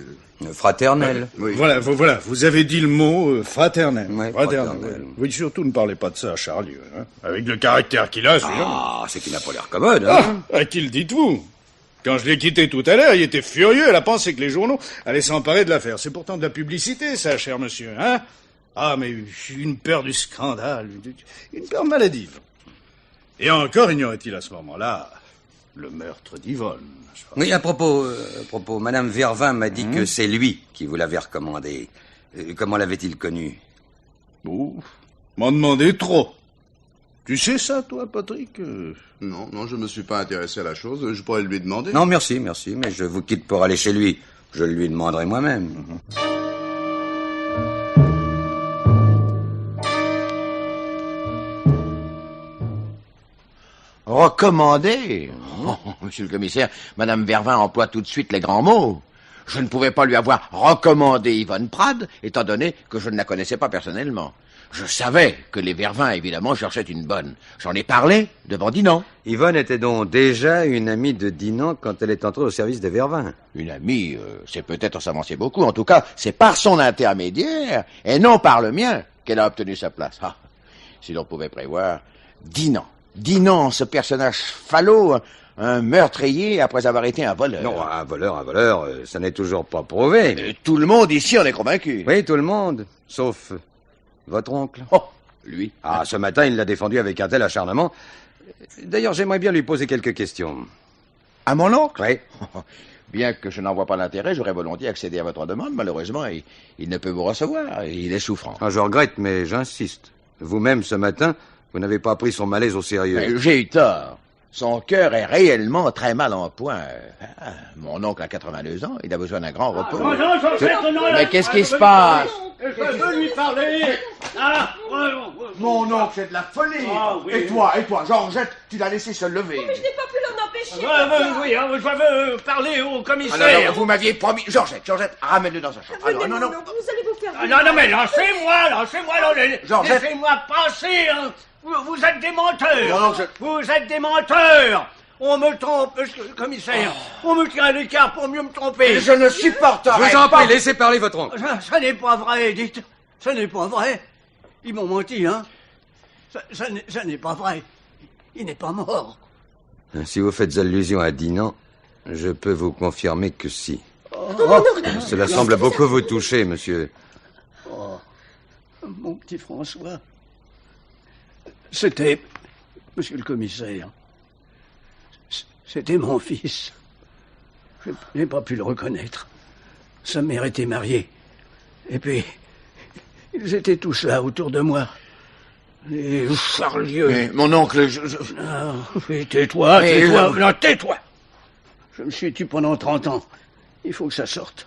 Fraternel. Oui. Voilà, vous avez dit le mot fraternel. Ouais, Fraternel. Oui, surtout ne parlez pas de ça à Charlieu. Hein. Avec le caractère qu'il a, celui-là. Ah, c'est qu'il n'a pas l'air commode. Hein. À qui le dites-vous? Quand je l'ai quitté tout à l'heure, il était furieux. Elle a pensé que les journaux allaient s'emparer de l'affaire. C'est pourtant de la publicité, ça, cher monsieur. Hein? Ah, mais une peur du scandale. Une peur maladive. Et encore ignorait-il à ce moment-là le meurtre d'Yvonne. Oui, à propos, Madame Vervin m'a dit que c'est lui qui vous l'avait recommandé. Comment l'avait-il connu? Bon, m'en demandez trop. Tu sais ça, toi, Patrick? Non, je me suis pas intéressé à la chose. Je pourrais lui demander. Non, merci, mais je vous quitte pour aller chez lui. Je le lui demanderai moi-même. Recommandé? Oh, monsieur le commissaire, Madame Vervin emploie tout de suite les grands mots. Je ne pouvais pas lui avoir recommandé Yvonne Prade, étant donné que je ne la connaissais pas personnellement. Je savais que les Vervin, évidemment, cherchaient une bonne. J'en ai parlé devant Dinant. Yvonne était donc déjà une amie de Dinant quand elle est entrée au service des Vervin. Une amie, c'est peut-être s'avancer beaucoup. En tout cas, c'est par son intermédiaire, et non par le mien, qu'elle a obtenu sa place. Ah, si l'on pouvait prévoir, Dinant, ce personnage falot, un meurtrier après avoir été un voleur. Non, un voleur, ça n'est toujours pas prouvé. Tout le monde ici en est convaincu. Oui, tout le monde, sauf votre oncle. Oh, lui. Ah, ce matin, il l'a défendu avec un tel acharnement. D'ailleurs, j'aimerais bien lui poser quelques questions. À mon oncle? Oui. Bien que je n'en vois pas l'intérêt, j'aurais volontiers accédé à votre demande. Malheureusement, il ne peut vous recevoir. Il est souffrant. Ah, je regrette, mais j'insiste. Vous-même, ce matin, vous n'avez pas pris son malaise au sérieux. J'ai eu tort. Son cœur est réellement très mal en point. Mon oncle a 82 ans, il a besoin d'un grand repos. Mais qu'est-ce qui se passe? Je veux lui parler. Mon oncle, c'est de la folie. Oui. Et toi, Georgette, tu l'as laissé se lever. Mais je n'ai pas pu l'en empêcher. Oui, je veux parler au commissaire. Ah, non, vous m'aviez promis. Georgette, ramène-le dans sa chambre. Venez, non. Vous allez vous faire... Non, mais lancez-moi. Georgette. Laissez-moi passer. Hein. Vous êtes des menteurs. Non, Vous êtes des menteurs. On me trompe, monsieur le commissaire. On me tient à l'écart pour mieux me tromper. Je ne supporterai Je vous en prie, laissez parler votre oncle. Ça n'est pas vrai, dites. Ça n'est pas vrai. Ils m'ont menti, hein. Ça n'est pas vrai. Il n'est pas mort. Si vous faites allusion à Dinant, je peux vous confirmer que si. Cela semble beaucoup vous toucher, monsieur. Oh, mon petit François. C'était, monsieur le commissaire, c'était mon fils. Je n'ai pas pu le reconnaître. Sa mère était mariée. Et puis, ils étaient tous là autour de moi. Les charlieux. Mais mon oncle, Tais-toi. Non, tais-toi. Je me suis tué pendant 30 ans. Il faut que ça sorte.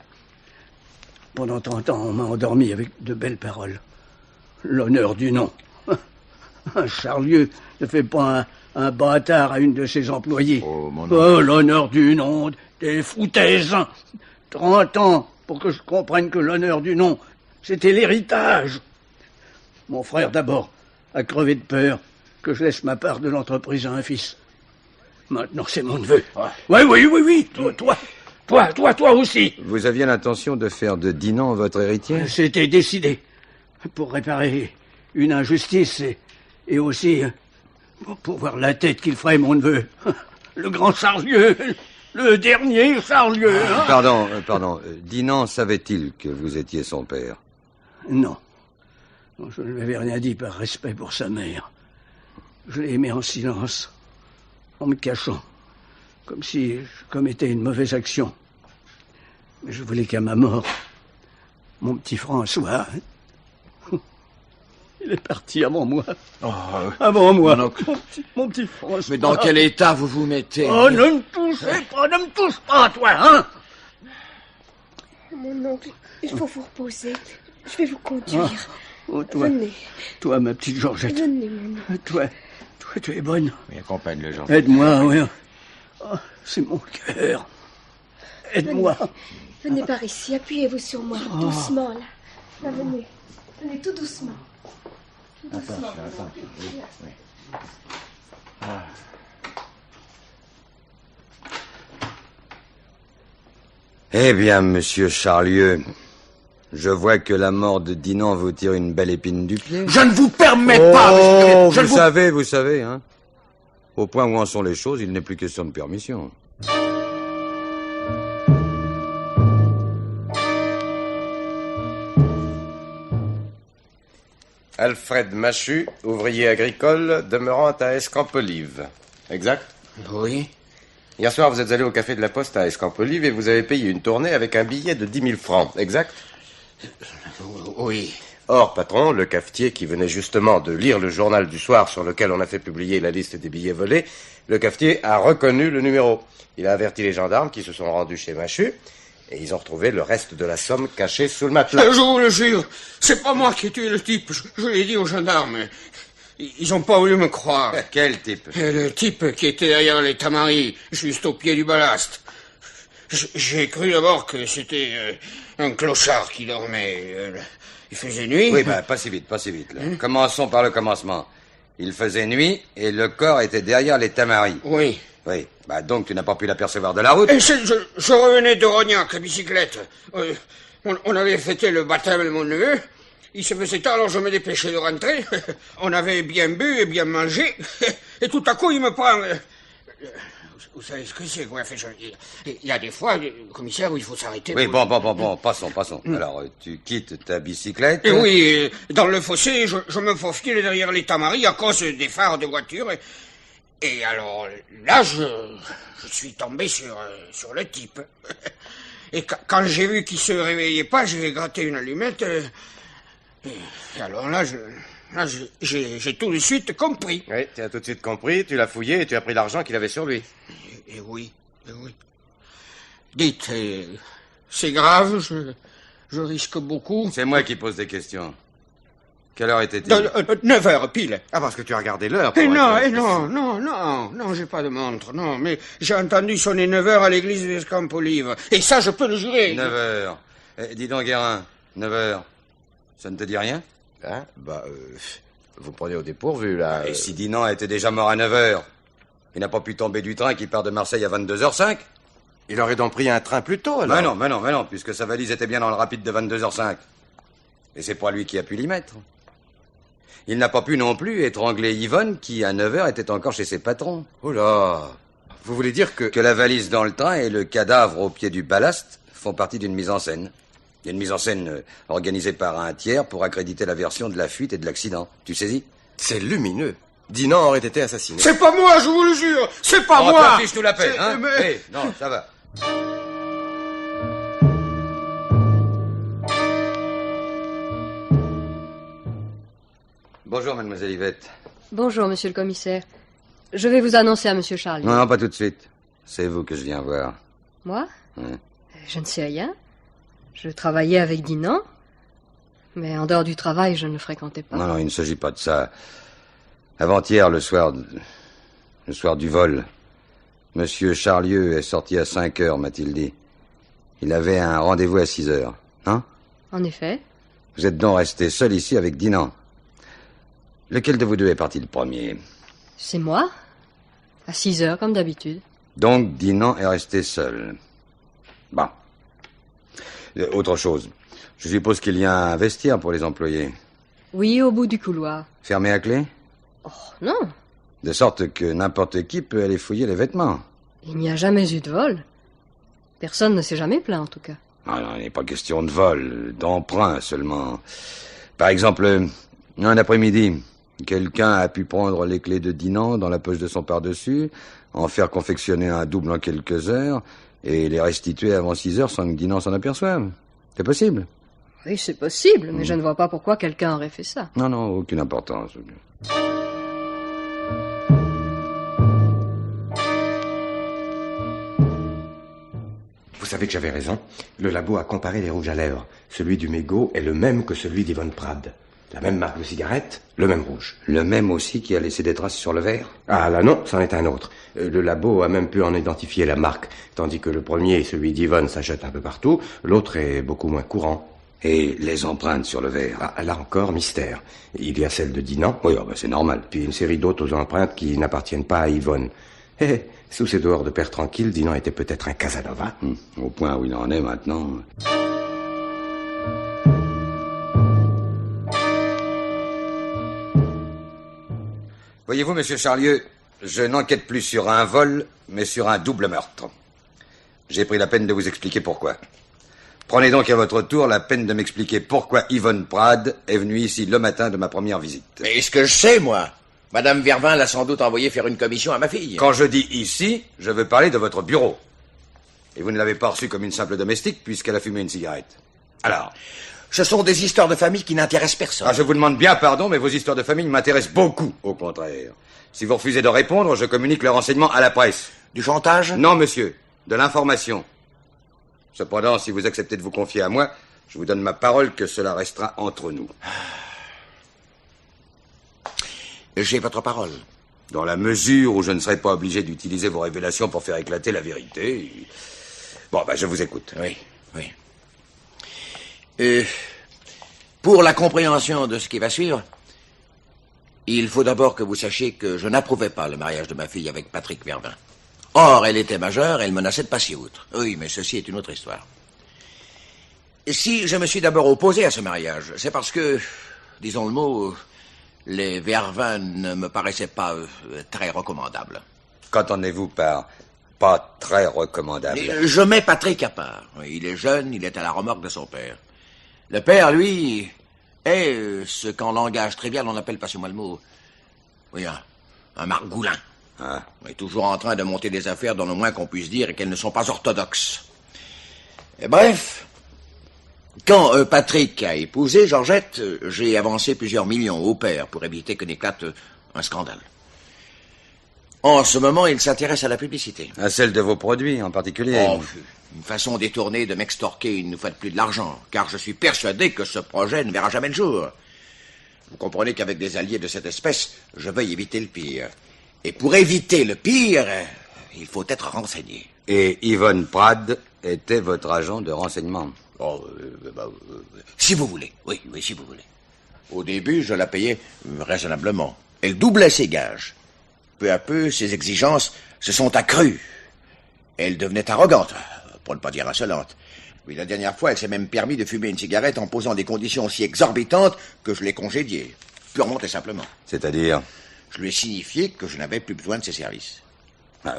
Pendant 30 ans, on m'a endormi avec de belles paroles. L'honneur du nom. Un charlieu ne fait pas un bâtard à une de ses employés. Oh, l'honneur du nom, des foutaises. 30 ans pour que je comprenne que l'honneur du nom, c'était l'héritage. Mon frère, d'abord, a crevé de peur que je laisse ma part de l'entreprise à un fils. Maintenant, c'est mon neveu. Oui. Toi aussi. Vous aviez l'intention de faire de Dinant votre héritier? C'était décidé. Pour réparer une injustice et aussi pour voir la tête qu'il ferait, mon neveu. Le grand Charlieu. Le dernier Charlieu. Hein. Pardon. Dinant savait-il que vous étiez son père? Non. Je ne lui avais rien dit par respect pour sa mère. Je l'ai aimé en silence, en me cachant, comme si je commettais une mauvaise action. Mais je voulais qu'à ma mort, mon petit François, il est parti avant moi. Avant moi. Mon petit François. Mais dans quel état vous vous mettez? Oh, ne me touche pas, toi, hein. Mon oncle, il faut vous reposer. Je vais vous conduire. Toi, venez. Toi, ma petite Georgette. Venez, mon oncle. Toi, tu es bonne. Oui, accompagne-le, Georgette. Aide-moi, oui. Oh, c'est mon cœur. Aide-moi. Venez par ici, appuyez-vous sur moi, doucement, là. Venez. Venez tout doucement. Tout doucement. Attends. Oui. Eh bien, monsieur Charlieu, je vois que la mort de Dinan vous tire une belle épine du pied. Je ne vous permets pas, monsieur. Vous savez, hein. Au point où en sont les choses, il n'est plus question de permission. Alfred Machu, ouvrier agricole, demeurant à Escamps-Olive. Exact? Oui. Hier soir, vous êtes allé au café de la Poste à Escamps-Olive et vous avez payé une tournée avec un billet de 10 000 francs. Exact? Oui. Or, patron, le cafetier qui venait justement de lire le journal du soir sur lequel on a fait publier la liste des billets volés, le cafetier a reconnu le numéro. Il a averti les gendarmes qui se sont rendus chez Machu et ils ont retrouvé le reste de la somme cachée sous le matelas. Je vous le jure, c'est pas moi qui ai tué le type. Je l'ai dit aux gendarmes. Ils ont pas voulu me croire. Quel type? Le type qui était derrière les tamaris, juste au pied du ballast. J'ai cru d'abord que c'était un clochard qui dormait. Il faisait nuit. Oui, pas si vite, là. Commençons par le commencement. Il faisait nuit et le corps était derrière les tamaris. Oui. Oui, donc tu n'as pas pu l'apercevoir de la route. Et je revenais de Rognac à bicyclette. On avait fêté le baptême de mon neveu. Il se faisait tard, alors je me dépêchais de rentrer. On avait bien bu et bien mangé. Et tout à coup, il me prend... Vous savez ce que c'est, quoi. Il y a des fois, commissaire, où il faut s'arrêter. Oui, bon, passons. Alors, tu quittes ta bicyclette. Et oui, dans le fossé, je me faufile derrière les tamaris à cause des phares de voiture. Et alors, là, je suis tombé sur le type. Et quand j'ai vu qu'il se réveillait pas, j'ai gratté une allumette. Et alors là, j'ai tout de suite compris. Oui, tu as tout de suite compris, tu l'as fouillé et tu as pris l'argent qu'il avait sur lui. Et oui. Dites, c'est grave, je risque beaucoup. C'est moi qui pose des questions. Quelle heure était-il? 9 heures, pile. Ah, parce que tu as regardé l'heure. Non, j'ai pas de montre, non. Mais j'ai entendu sonner 9 heures à l'église d'Escamps-Olive. Et ça, je peux le jurer. 9 heures. Dis donc, Guérin, 9 heures. Ça ne te dit rien? Hein? Vous prenez au dépourvu, là. Et si Dinan était déjà mort à 9 heures, il n'a pas pu tomber du train qui part de Marseille à 22h05? Il aurait donc pris un train plus tôt, alors? Mais non, puisque sa valise était bien dans le rapide de 22h05. Et c'est pas lui qui a pu l'y mettre. Il n'a pas pu non plus étrangler Yvonne, qui, à 9 heures, était encore chez ses patrons. Oh là! Vous voulez dire que la valise dans le train et le cadavre au pied du ballast font partie d'une mise en scène. Il y a une mise en scène organisée par un tiers pour accréditer la version de la fuite et de l'accident. Tu saisis? C'est lumineux. Dinan aurait été assassiné. C'est pas moi, je vous le jure! C'est pas moi! Fiche tout la paix, hein? Mais... non, ça va. Bonjour, mademoiselle Yvette. Bonjour, monsieur le commissaire. Je vais vous annoncer à monsieur Charlieu. Non, pas tout de suite. C'est vous que je viens voir. Moi? Je ne sais rien. Je travaillais avec Dinan. Mais en dehors du travail, je ne le fréquentais pas. Non, il ne s'agit pas de ça. Avant-hier, le soir du vol, monsieur Charlieu est sorti à 5 heures, m'a-t-il dit. Il avait un rendez-vous à 6 heures, hein? En effet. Vous êtes donc resté seul ici avec Dinan. Lequel de vous deux est parti le premier? C'est moi. À 6 heures, comme d'habitude. Donc, Dinan est resté seul. Bon. Autre chose. Je suppose qu'il y a un vestiaire pour les employés. Oui, au bout du couloir. Fermé à clé? Oh, non. De sorte que n'importe qui peut aller fouiller les vêtements. Il n'y a jamais eu de vol. Personne ne s'est jamais plaint, en tout cas. Non, il n'est pas question de vol, d'emprunt seulement. Par exemple, un après-midi, quelqu'un a pu prendre les clés de Dinan dans la poche de son par-dessus, en faire confectionner un double en quelques heures, et les restituer avant 6 heures sans que Dinan s'en aperçoive. C'est possible? Oui, c'est possible, mais je ne vois pas pourquoi quelqu'un aurait fait ça. Non, aucune importance. Vous savez que j'avais raison. Le labo a comparé les rouges à lèvres. Celui du mégot est le même que celui d'Yvonne Prade. La même marque de cigarette, le même rouge. Le même aussi qui a laissé des traces sur le verre? Ah là non, c'en est un autre. Le labo a même pu en identifier la marque, tandis que le premier, celui d'Yvonne, s'achète un peu partout, l'autre est beaucoup moins courant. Et les empreintes sur le verre? Ah, là encore, mystère. Il y a celle de Dinan. Oui, c'est normal. Puis une série d'autres empreintes qui n'appartiennent pas à Yvonne. Sous ces dehors de père tranquille, Dinan était peut-être un Casanova. Au point où il en est maintenant. Voyez-vous, monsieur Charlieu, je n'enquête plus sur un vol, mais sur un double meurtre. J'ai pris la peine de vous expliquer pourquoi. Prenez donc à votre tour la peine de m'expliquer pourquoi Yvonne Prade est venue ici le matin de ma première visite. Mais est-ce que je sais, moi? Madame Vervin l'a sans doute envoyé faire une commission à ma fille. Quand je dis ici, je veux parler de votre bureau. Et vous ne l'avez pas reçue comme une simple domestique puisqu'elle a fumé une cigarette. Alors? Ce sont des histoires de famille qui n'intéressent personne. Ah, je vous demande bien pardon, mais vos histoires de famille m'intéressent beaucoup, au contraire. Si vous refusez de répondre, je communique le renseignement à la presse. Du chantage? Non, monsieur. De l'information. Cependant, si vous acceptez de vous confier à moi, je vous donne ma parole que cela restera entre nous. J'ai votre parole. Dans la mesure où je ne serai pas obligé d'utiliser vos révélations pour faire éclater la vérité. Bon, je vous écoute. Oui. Pour la compréhension de ce qui va suivre, il faut d'abord que vous sachiez que je n'approuvais pas le mariage de ma fille avec Patrick Vervin. Or, elle était majeure et elle menaçait de passer outre. Oui, mais ceci est une autre histoire. Si je me suis d'abord opposé à ce mariage, c'est parce que, disons le mot, les Vervin ne me paraissaient pas très recommandables. Qu'entendez-vous par pas très recommandable? Je mets Patrick à part. Il est jeune, il est à la remorque de son père. Le père, lui, est ce qu'en langage trivial on appelle, passez-moi le mot, oui, un margoulin. Ah. Il est toujours en train de monter des affaires dont le moins qu'on puisse dire est qu'elles ne sont pas orthodoxes. Et bref, quand Patrick a épousé Georgette, j'ai avancé plusieurs millions au père pour éviter que n'éclate un scandale. En ce moment, il s'intéresse à la publicité. À celle de vos produits, en particulier. Oh, une façon détournée de m'extorquer une fois de plus de l'argent, car je suis persuadé que ce projet ne verra jamais le jour. Vous comprenez qu'avec des alliés de cette espèce, je veuille éviter le pire. Et pour éviter le pire, il faut être renseigné. Et Yvonne Prade était votre agent de renseignement? Si vous voulez, oui, si vous voulez. Au début, je la payais raisonnablement. Elle doublait ses gages. Peu à peu, ses exigences se sont accrues. Elle devenait arrogante, pour ne pas dire insolente. Oui, la dernière fois, elle s'est même permis de fumer une cigarette en posant des conditions aussi exorbitantes que je l'ai congédiée. Purement et simplement. C'est-à-dire? Je lui ai signifié que je n'avais plus besoin de ses services.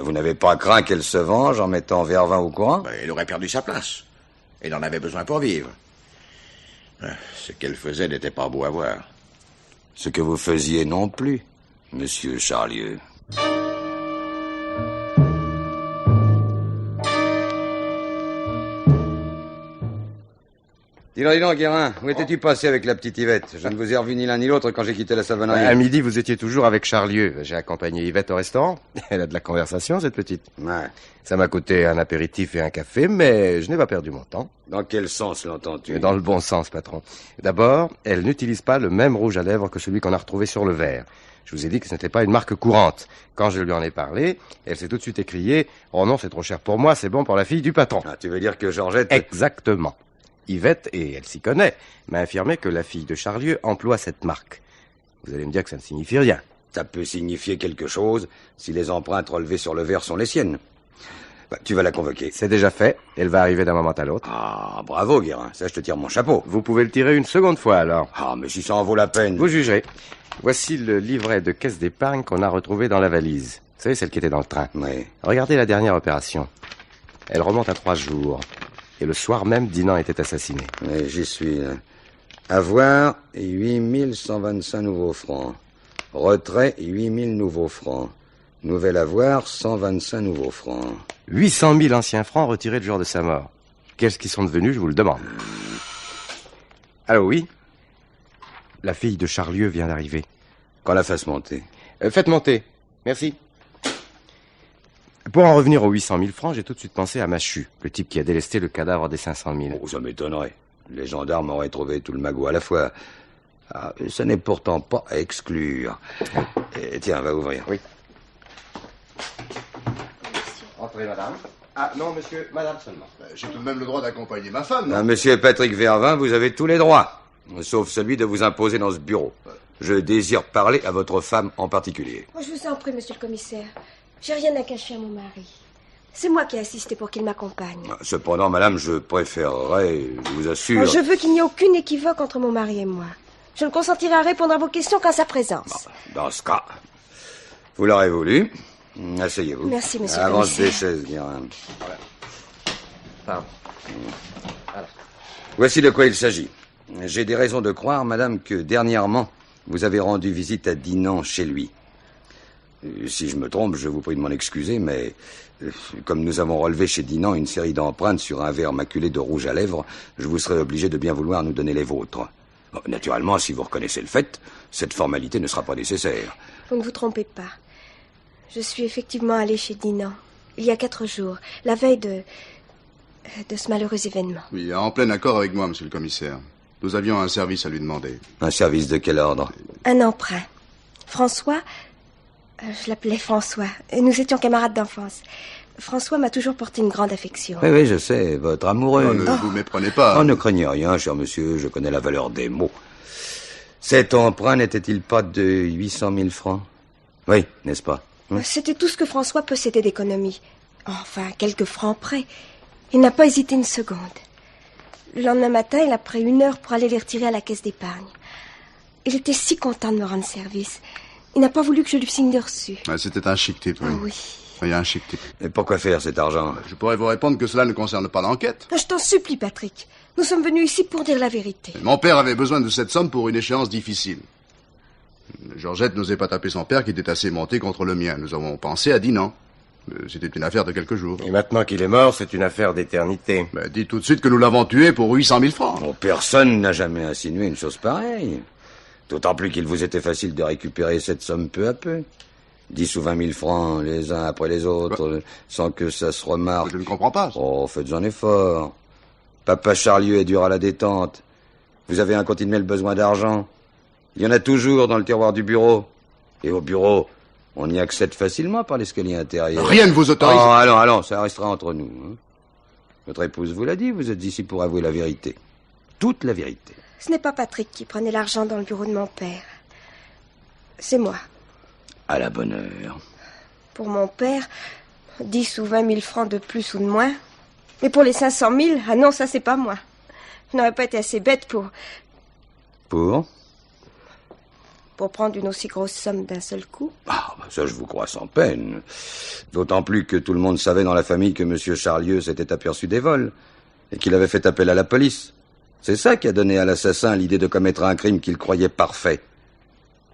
Vous n'avez pas craint qu'elle se venge en mettant Vervin au courant? Elle aurait perdu sa place. Elle en avait besoin pour vivre. Ce qu'elle faisait n'était pas beau à voir. Ce que vous faisiez non plus, monsieur Charlieu. Dis donc, Guérin, où étais-tu passé avec la petite Yvette? Je ne vous ai revu ni l'un ni l'autre quand j'ai quitté la savonnerie. À midi, vous étiez toujours avec Charlieu. J'ai accompagné Yvette au restaurant. Elle a de la conversation, cette petite. Ouais. Ça m'a coûté un apéritif et un café, mais je n'ai pas perdu mon temps. Dans quel sens l'entends-tu? Dans le bon sens, patron. D'abord, elle n'utilise pas le même rouge à lèvres que celui qu'on a retrouvé sur le verre. Je vous ai dit que ce n'était pas une marque courante. Quand je lui en ai parlé, elle s'est tout de suite écriée « Oh non, c'est trop cher pour moi, c'est bon pour la fille du patron. » Tu veux dire que Georgette... Exactement. Yvette, et elle s'y connaît, m'a affirmé que la fille de Charlieu emploie cette marque. Vous allez me dire que ça ne signifie rien. Ça peut signifier quelque chose si les empreintes relevées sur le verre sont les siennes. Tu vas la convoquer. C'est déjà fait. Elle va arriver d'un moment à l'autre. Ah, bravo, Guérin. Ça, je te tire mon chapeau. Vous pouvez le tirer une seconde fois, alors. Ah, mais si ça en vaut la peine. Vous jugerez. Voici le livret de caisse d'épargne qu'on a retrouvé dans la valise. Vous savez, celle qui était dans le train. Oui. Regardez la dernière opération. Elle remonte à 3 jours. Et le soir même, Dinan était assassiné. Oui, j'y suis. Avoir 8125 nouveaux francs. Retrait 8000 nouveaux francs. Nouvel avoir 125 nouveaux francs. 800 000 anciens francs retirés le jour de sa mort. Qu'est-ce qu'ils sont devenus, je vous le demande. Allô, oui? La fille de Charlieu vient d'arriver. Qu'on la fasse monter. Faites monter. Merci. Pour en revenir aux 800 000 francs, j'ai tout de suite pensé à Machu, le type qui a délesté le cadavre des 500 000. Oh, ça m'étonnerait. Les gendarmes auraient trouvé tout le magot à la fois. Ah, ça n'est pourtant pas à exclure. Tiens, va ouvrir. Oui. Entrez, madame. Ah, non, monsieur, madame seulement. J'ai tout de même le droit d'accompagner ma femme. Ah, monsieur Patrick Vervin, vous avez tous les droits, sauf celui de vous imposer dans ce bureau. Je désire parler à votre femme en particulier. Je vous en prie, monsieur le commissaire. J'ai rien à cacher à mon mari. C'est moi qui ai insisté pour qu'il m'accompagne. Cependant, madame, je préférerais, je vous assure... Je veux qu'il n'y ait aucune équivoque entre mon mari et moi. Je ne consentirai à répondre à vos questions qu'en sa présence. Dans ce cas, vous l'aurez voulu. Asseyez-vous. Merci, monsieur le Avance commissaire. des chaises, Guérin. Voilà. Voici de quoi il s'agit. J'ai des raisons de croire, madame, que dernièrement, vous avez rendu visite à Dinan chez lui. Si je me trompe, je vous prie de m'en excuser, mais comme nous avons relevé chez Dinan une série d'empreintes sur un verre maculé de rouge à lèvres, je vous serai obligé de bien vouloir nous donner les vôtres. Bon, naturellement, si vous reconnaissez le fait, cette formalité ne sera pas nécessaire. Vous ne vous trompez pas. Je suis effectivement allée chez Dinan, il y a 4 jours, la veille de ce malheureux événement. Oui, en plein accord avec moi, monsieur le commissaire. Nous avions un service à lui demander. Un service de quel ordre? Un emprunt. François, je l'appelais François, et nous étions camarades d'enfance. François m'a toujours porté une grande affection. Oui, oui, je sais, votre amoureux... Non, ne vous méprenez pas. Oh, ne craignez rien, cher monsieur, je connais la valeur des mots. Cet emprunt n'était-il pas de 800 000 francs? Oui, n'est-ce pas? C'était tout ce que François possédait d'économie. Enfin, quelques francs près. Il n'a pas hésité une seconde. Le lendemain matin, il a pris 1 heure pour aller les retirer à la caisse d'épargne. Il était si content de me rendre service. Il n'a pas voulu que je lui signe de reçu. C'était un chic type, oui. Oh, oui. Oui, un chic type. Et pourquoi faire cet argent? Je pourrais vous répondre que cela ne concerne pas l'enquête. Je t'en supplie, Patrick. Nous sommes venus ici pour dire la vérité. Mon père avait besoin de cette somme pour une échéance difficile. Georgette n'osait pas taper son père qui était assez monté contre le mien. Nous avons pensé à Dinan. C'était une affaire de quelques jours. Et maintenant qu'il est mort, c'est une affaire d'éternité. Dites tout de suite que nous l'avons tué pour 800 000 francs. Oh, personne n'a jamais insinué une chose pareille. D'autant plus qu'il vous était facile de récupérer cette somme peu à peu. 10 ou 20 000 francs, les uns après les autres, sans que ça se remarque. Je ne comprends pas. Oh, faites un effort. Papa Charlieu est dur à la détente. Vous avez un continuel besoin d'argent. Il y en a toujours dans le tiroir du bureau. Et au bureau, on y accède facilement par l'escalier intérieur. Rien ne vous autorise. Oh, allons, ça restera entre nous. Hein. Votre épouse vous l'a dit, vous êtes ici pour avouer la vérité. Toute la vérité. Ce n'est pas Patrick qui prenait l'argent dans le bureau de mon père. C'est moi. À la bonne heure. Pour mon père, 10 ou 20 000 francs de plus ou de moins. Mais pour les 500 000, ah non, ça c'est pas moi. Je n'aurais pas été assez bête pour prendre une aussi grosse somme d'un seul coup. Ah, ça je vous crois sans peine. D'autant plus que tout le monde savait dans la famille que M. Charlieu s'était aperçu des vols et qu'il avait fait appel à la police. C'est ça qui a donné à l'assassin l'idée de commettre un crime qu'il croyait parfait.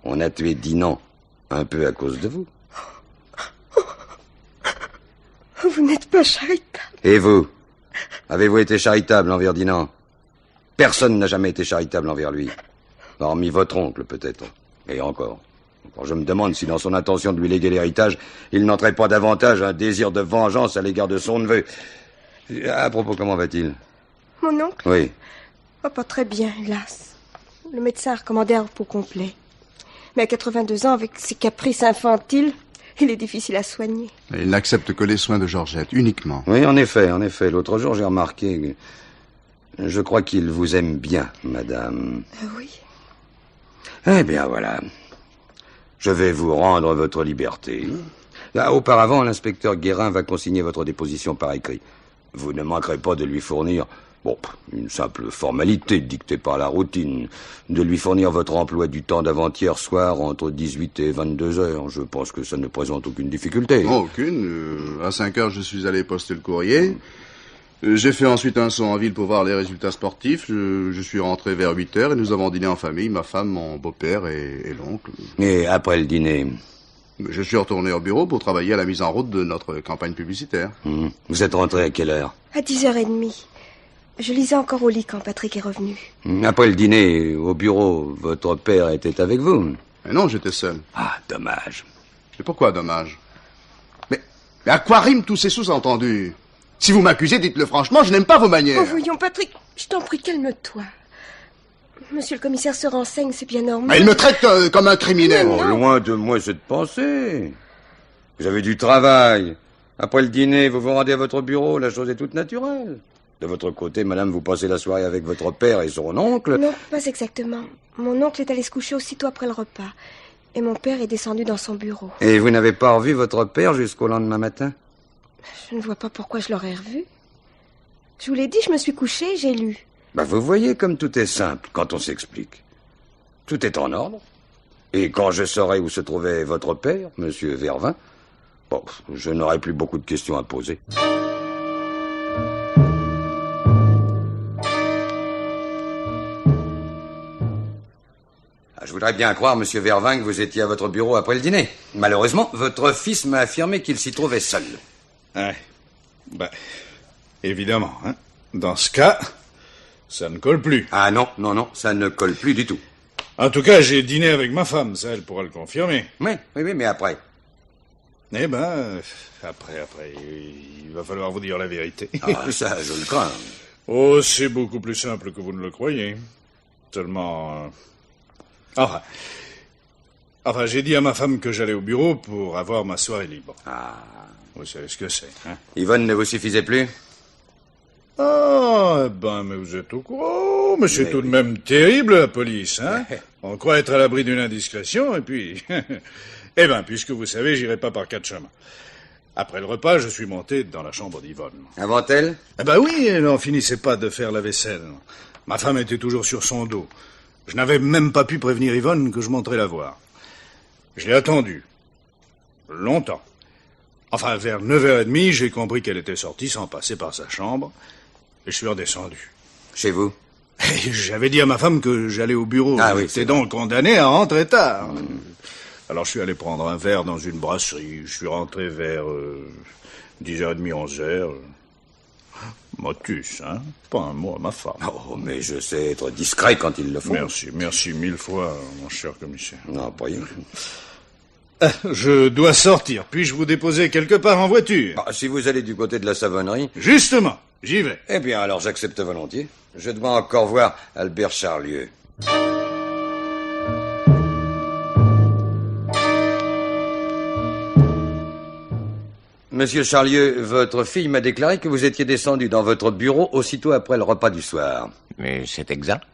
On a tué Dinan, un peu à cause de vous. Vous n'êtes pas charitable. Et vous? Avez-vous été charitable envers Dinan? Personne n'a jamais été charitable envers lui. Hormis votre oncle, peut-être. Et encore. Je me demande si dans son intention de lui léguer l'héritage, il n'entrait pas davantage un désir de vengeance à l'égard de son neveu. À propos, comment va-t-il? Mon oncle? Oui. Oh, pas très bien, hélas. Le médecin a recommandé un repos complet. Mais à 82 ans, avec ses caprices infantiles, il est difficile à soigner. Il n'accepte que les soins de Georgette, uniquement. Oui, en effet. L'autre jour, j'ai remarqué... Je crois qu'il vous aime bien, madame. Oui. Eh bien, voilà. Je vais vous rendre votre liberté. Auparavant, l'inspecteur Guérin va consigner votre déposition par écrit. Vous ne manquerez pas de lui fournir... une simple formalité dictée par la routine, de lui fournir votre emploi du temps d'avant-hier soir entre 18 et 22 heures. Je pense que ça ne présente aucune difficulté. Aucune. À 5 heures, je suis allé poster le courrier. J'ai fait ensuite un saut en ville pour voir les résultats sportifs. Je suis rentré vers 8 heures et nous avons dîné en famille, ma femme, mon beau-père et l'oncle. Et après le dîner? Je suis retourné au bureau pour travailler à la mise en route de notre campagne publicitaire. Vous êtes rentré à quelle heure? À 10h30. Je lisais encore au lit quand Patrick est revenu. Après le dîner, au bureau, votre père était avec vous? Non, j'étais seul. Ah, dommage. Et pourquoi dommage? Mais à quoi riment tous ces sous-entendus? Si vous m'accusez, dites-le franchement, je n'aime pas vos manières. Oh, voyons, Patrick, je t'en prie, calme-toi. Monsieur le commissaire se renseigne, c'est bien normal. Mais il me traite comme un criminel. Oh, loin de moi cette pensée. Vous avez du travail. Après le dîner, vous vous rendez à votre bureau, la chose est toute naturelle. De votre côté, madame, vous passez la soirée avec votre père et son oncle. Non, pas exactement. Mon oncle est allé se coucher aussitôt après le repas. et mon père est descendu dans son bureau. Et vous n'avez pas revu votre père jusqu'au lendemain matin? Je ne vois pas pourquoi je l'aurais revu. Je vous l'ai dit, je me suis couchée, j'ai lu. Vous voyez comme tout est simple quand on s'explique. Tout est en ordre. Et quand je saurai où se trouvait votre père, monsieur Vervin, bon, je n'aurai plus beaucoup de questions à poser. Je voudrais bien croire, monsieur Vervin, que vous étiez à votre bureau après le dîner. Malheureusement, votre fils m'a affirmé qu'il s'y trouvait seul. Ouais. Évidemment, hein. Dans ce cas, ça ne colle plus. Ah non, ça ne colle plus du tout. En tout cas, j'ai dîné avec ma femme, ça, elle pourra le confirmer. Oui, mais après. Après, il va falloir vous dire la vérité. Ah, ça, je le crains. Oh, c'est beaucoup plus simple que vous ne le croyez. Seulement... Enfin, j'ai dit à ma femme que j'allais au bureau pour avoir ma soirée libre. Ah. Vous savez ce que c'est, hein? Yvonne ne vous suffisait plus? Ah, mais vous êtes au courant. Mais c'est tout de même terrible, la police, hein? On croit être à l'abri d'une indiscrétion, et puis... puisque vous savez, j'irai pas par 4 chemins. Après le repas, je suis monté dans la chambre d'Yvonne. Avant elle? Oui, elle n'en finissait pas de faire la vaisselle. Ma femme était toujours sur son dos. Je n'avais même pas pu prévenir Yvonne que je monterais la voir. Je l'ai attendue. Longtemps. Enfin, vers 9h30, j'ai compris qu'elle était sortie sans passer par sa chambre. Et je suis redescendu. Chez vous? Et j'avais dit à ma femme que j'allais au bureau. Ah oui, j'étais donc condamné à rentrer tard. Alors je suis allé prendre un verre dans une brasserie. Je suis rentré vers 10h30, 11h. Motus, hein? Pas un mot à ma femme. Oh, mais je sais être discret quand il le faut. Merci 1000 fois, mon cher commissaire. Non, pas rien. Je dois sortir. Puis-je vous déposer quelque part en voiture? Si vous allez du côté de la Savonnerie... Justement, j'y vais. Eh bien, alors j'accepte volontiers. Je dois encore voir Albert Charlieu. Monsieur Charlieu, votre fille m'a déclaré que vous étiez descendu dans votre bureau aussitôt après le repas du soir. Mais c'est exact.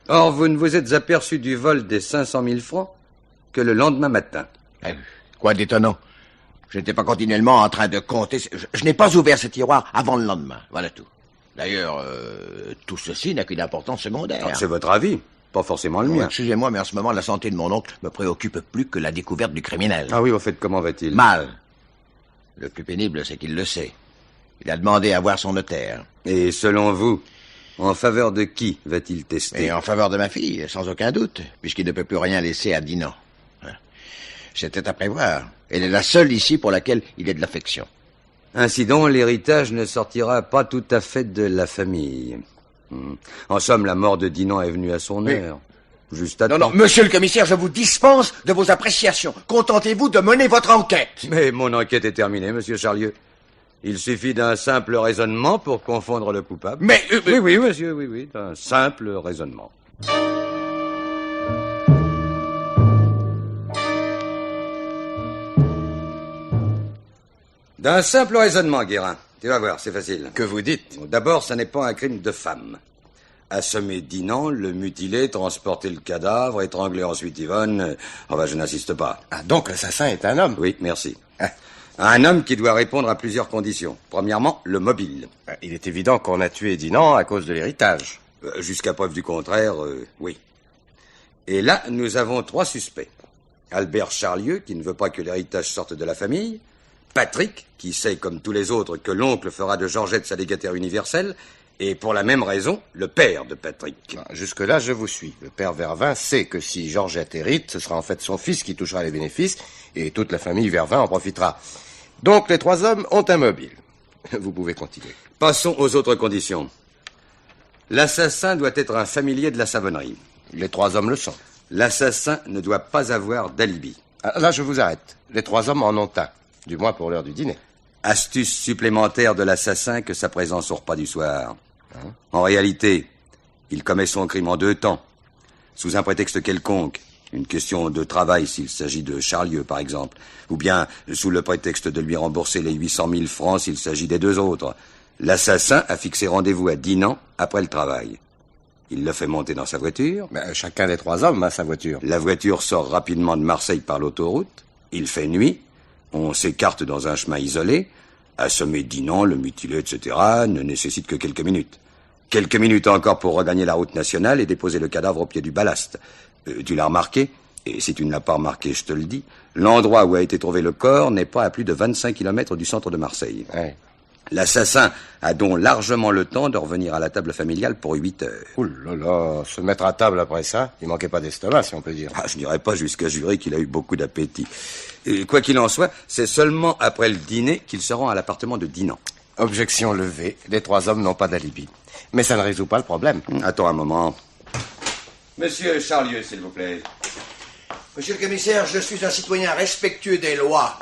Or, vous ne vous êtes aperçu du vol des 500 000 francs que le lendemain matin. Quoi d'étonnant? Je n'étais pas continuellement en train de compter. Je n'ai pas ouvert ce tiroir avant le lendemain. Voilà tout. D'ailleurs, tout ceci n'a qu'une importance secondaire. C'est votre avis, pas forcément le mien. Excusez-moi, mais en ce moment, la santé de mon oncle me préoccupe plus que la découverte du criminel. Ah oui, au fait, comment va-t-il? Mal. Le plus pénible, c'est qu'il le sait. Il a demandé à voir son notaire. Et selon vous, en faveur de qui va-t-il tester? Et en faveur de ma fille, sans aucun doute, puisqu'il ne peut plus rien laisser à Dinan. C'était à prévoir. Elle est la seule ici pour laquelle il ait de l'affection. Ainsi donc, l'héritage ne sortira pas tout à fait de la famille. En somme, la mort de Dinan est venue à son heure. Juste à temps. Non, monsieur le commissaire, je vous dispense de vos appréciations. Contentez-vous de mener votre enquête. Mais mon enquête est terminée, monsieur Charlieu. Il suffit d'un simple raisonnement pour confondre le coupable. Mais... Oui, monsieur, oui, d'un simple raisonnement. D'un simple raisonnement, Guérin. Tu vas voir, c'est facile. Que vous dites? D'abord, ça n'est pas un crime de femme. Assommer Dinan, le mutiler, transporter le cadavre, étrangler ensuite Yvonne... je n'insiste pas. Ah, donc l'assassin est un homme? Oui, merci. Un homme qui doit répondre à plusieurs conditions. Premièrement, le mobile. Il est évident qu'on a tué Dinan à cause de l'héritage. Jusqu'à preuve du contraire, oui. Et là, nous avons 3 suspects. Albert Charlieu, qui ne veut pas que l'héritage sorte de la famille. Patrick, qui sait, comme tous les autres, que l'oncle fera de Georgette sa légataire universelle. Et pour la même raison, le père de Patrick. Jusque-là, je vous suis. Le père Vervin sait que si Georgette hérite, ce sera en fait son fils qui touchera les bénéfices, et toute la famille Vervin en profitera. Donc les 3 hommes ont un mobile. Vous pouvez continuer. Passons aux autres conditions. L'assassin doit être un familier de la Savonnerie. Les 3 hommes le sont. L'assassin ne doit pas avoir d'alibi. Là, je vous arrête. Les 3 hommes en ont un. Du moins pour l'heure du dîner. Astuce supplémentaire de l'assassin que sa présence au repas du soir. En réalité, il commet son crime en 2 temps. Sous un prétexte quelconque. Une question de travail s'il s'agit de Charlieu, par exemple. Ou bien sous le prétexte de lui rembourser les 800 000 francs s'il s'agit des 2 autres. L'assassin a fixé rendez-vous à Dinan après le travail. Il le fait monter dans sa voiture. Ben, chacun des 3 hommes a sa voiture. La voiture sort rapidement de Marseille par l'autoroute. Il fait nuit. On s'écarte dans un chemin isolé. Assommer Dinan, le mutiler, etc. ne nécessite que quelques minutes. Quelques minutes encore pour regagner la route nationale et déposer le cadavre au pied du ballast. Tu l'as remarqué? Et si tu ne l'as pas remarqué, je te le dis. L'endroit où a été trouvé le corps n'est pas à plus de 25 km du centre de Marseille. Ouais. L'assassin a donc largement le temps de revenir à la table familiale pour 8 heures. Ouh là là, se mettre à table après ça, il manquait pas d'estomac, si on peut dire. Ah, je n'irai pas jusqu'à jurer qu'il a eu beaucoup d'appétit. Et quoi qu'il en soit, c'est seulement après le dîner qu'il se rend à l'appartement de Dinan. Objection levée, les 3 hommes n'ont pas d'alibi. Mais ça ne résout pas le problème. Attends un moment. Monsieur Charlieu, s'il vous plaît. Monsieur le commissaire, je suis un citoyen respectueux des lois.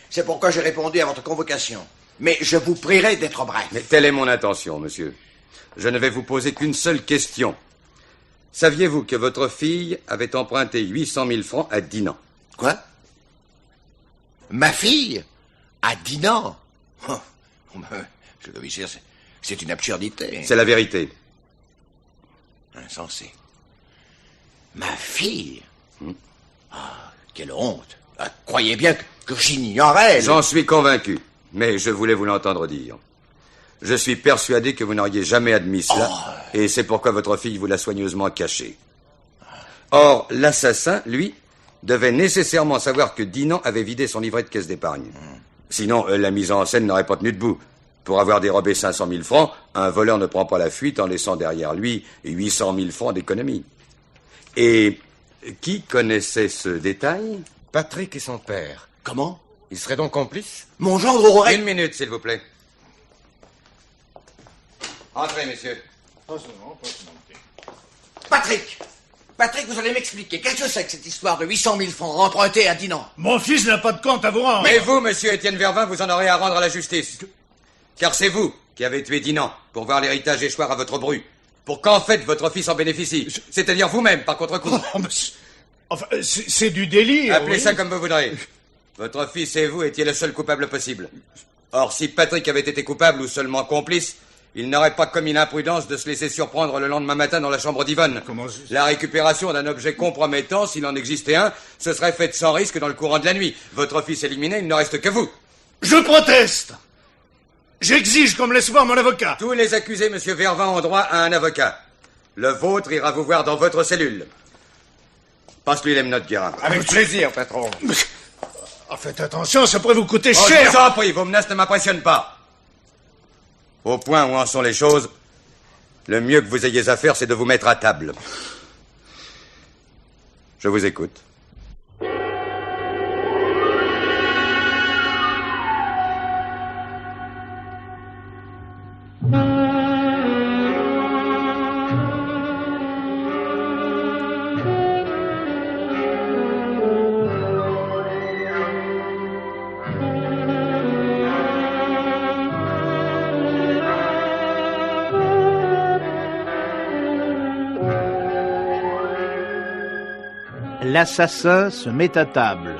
C'est pourquoi j'ai répondu à votre convocation. Mais je vous prierai d'être bref. Mais telle est mon intention, monsieur. Je ne vais vous poser qu'une seule question. Saviez-vous que votre fille avait emprunté 800 000 francs à Dinan? Quoi? Ma fille? À Dinan? Oh, monsieur le commissaire, c'est une absurdité. C'est la vérité. Insensé. Ma fille? Ah, quelle honte. Ah, croyez bien que j'ignorais. J'en suis convaincu, mais je voulais vous l'entendre dire. Je suis persuadé que vous n'auriez jamais admis cela, et c'est pourquoi votre fille vous l'a soigneusement caché. Or, l'assassin, lui, devait nécessairement savoir que Dinan avait vidé son livret de caisse d'épargne. Sinon, la mise en scène n'aurait pas tenu debout. Pour avoir dérobé 500 000 francs, un voleur ne prend pas la fuite en laissant derrière lui 800 000 francs d'économie. Et qui connaissait ce détail? Patrick et son père. Comment? Ils seraient donc complices? Mon gendre aurait... 1 minute, s'il vous plaît. Entrez, messieurs. Patrick! Patrick, vous allez m'expliquer. Qu'est-ce que c'est que cette histoire de 800 000 francs empruntés à Dinan? Mon fils n'a pas de compte à vous rendre. Mais vous, monsieur Étienne Vervin, vous en aurez à rendre à la justice. Car c'est vous qui avez tué Dinan pour voir l'héritage échoir à votre bru. Pour qu'en fait votre fils en bénéficie. C'est-à-dire vous-même, par contre-coup. Oh, enfin, c'est du délire. Appelez oui. ça comme vous voudrez. Votre fils et vous étiez le seul coupable possible. Or, si Patrick avait été coupable ou seulement complice, il n'aurait pas commis l'imprudence de se laisser surprendre le lendemain matin dans la chambre d'Yvonne. La récupération d'un objet compromettant, s'il en existait un, se serait faite sans risque dans le courant de la nuit. Votre fils éliminé, il ne reste que vous. Je proteste. J'exige qu'on me laisse voir mon avocat. Tous les accusés, monsieur Vervin, ont droit à un avocat. Le vôtre ira vous voir dans votre cellule. Passe-lui les menottes, Guérin. Avec plaisir, patron. Oh, faites attention, ça pourrait vous coûter Oh, cher. je vous en prie, vos menaces ne m'impressionnent pas. Au point où en sont les choses, le mieux que vous ayez à faire, c'est de vous mettre à table. Je vous écoute. L'assassin se met à table.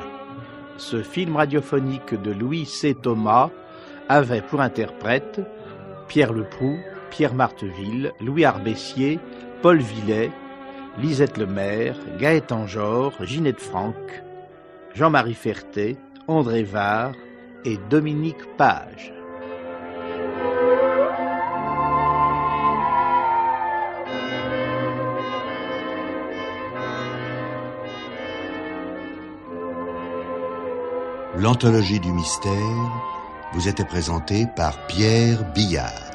Ce film radiophonique de Louis C. Thomas avait pour interprètes Pierre Leproux, Pierre Marteville, Louis Arbessier, Paul Villet, Lisette Lemaire, Gaëtan Jor, Ginette Franck, Jean-Marie Ferté, André Var et Dominique Page. L'anthologie du mystère vous était présentée par Pierre Billard.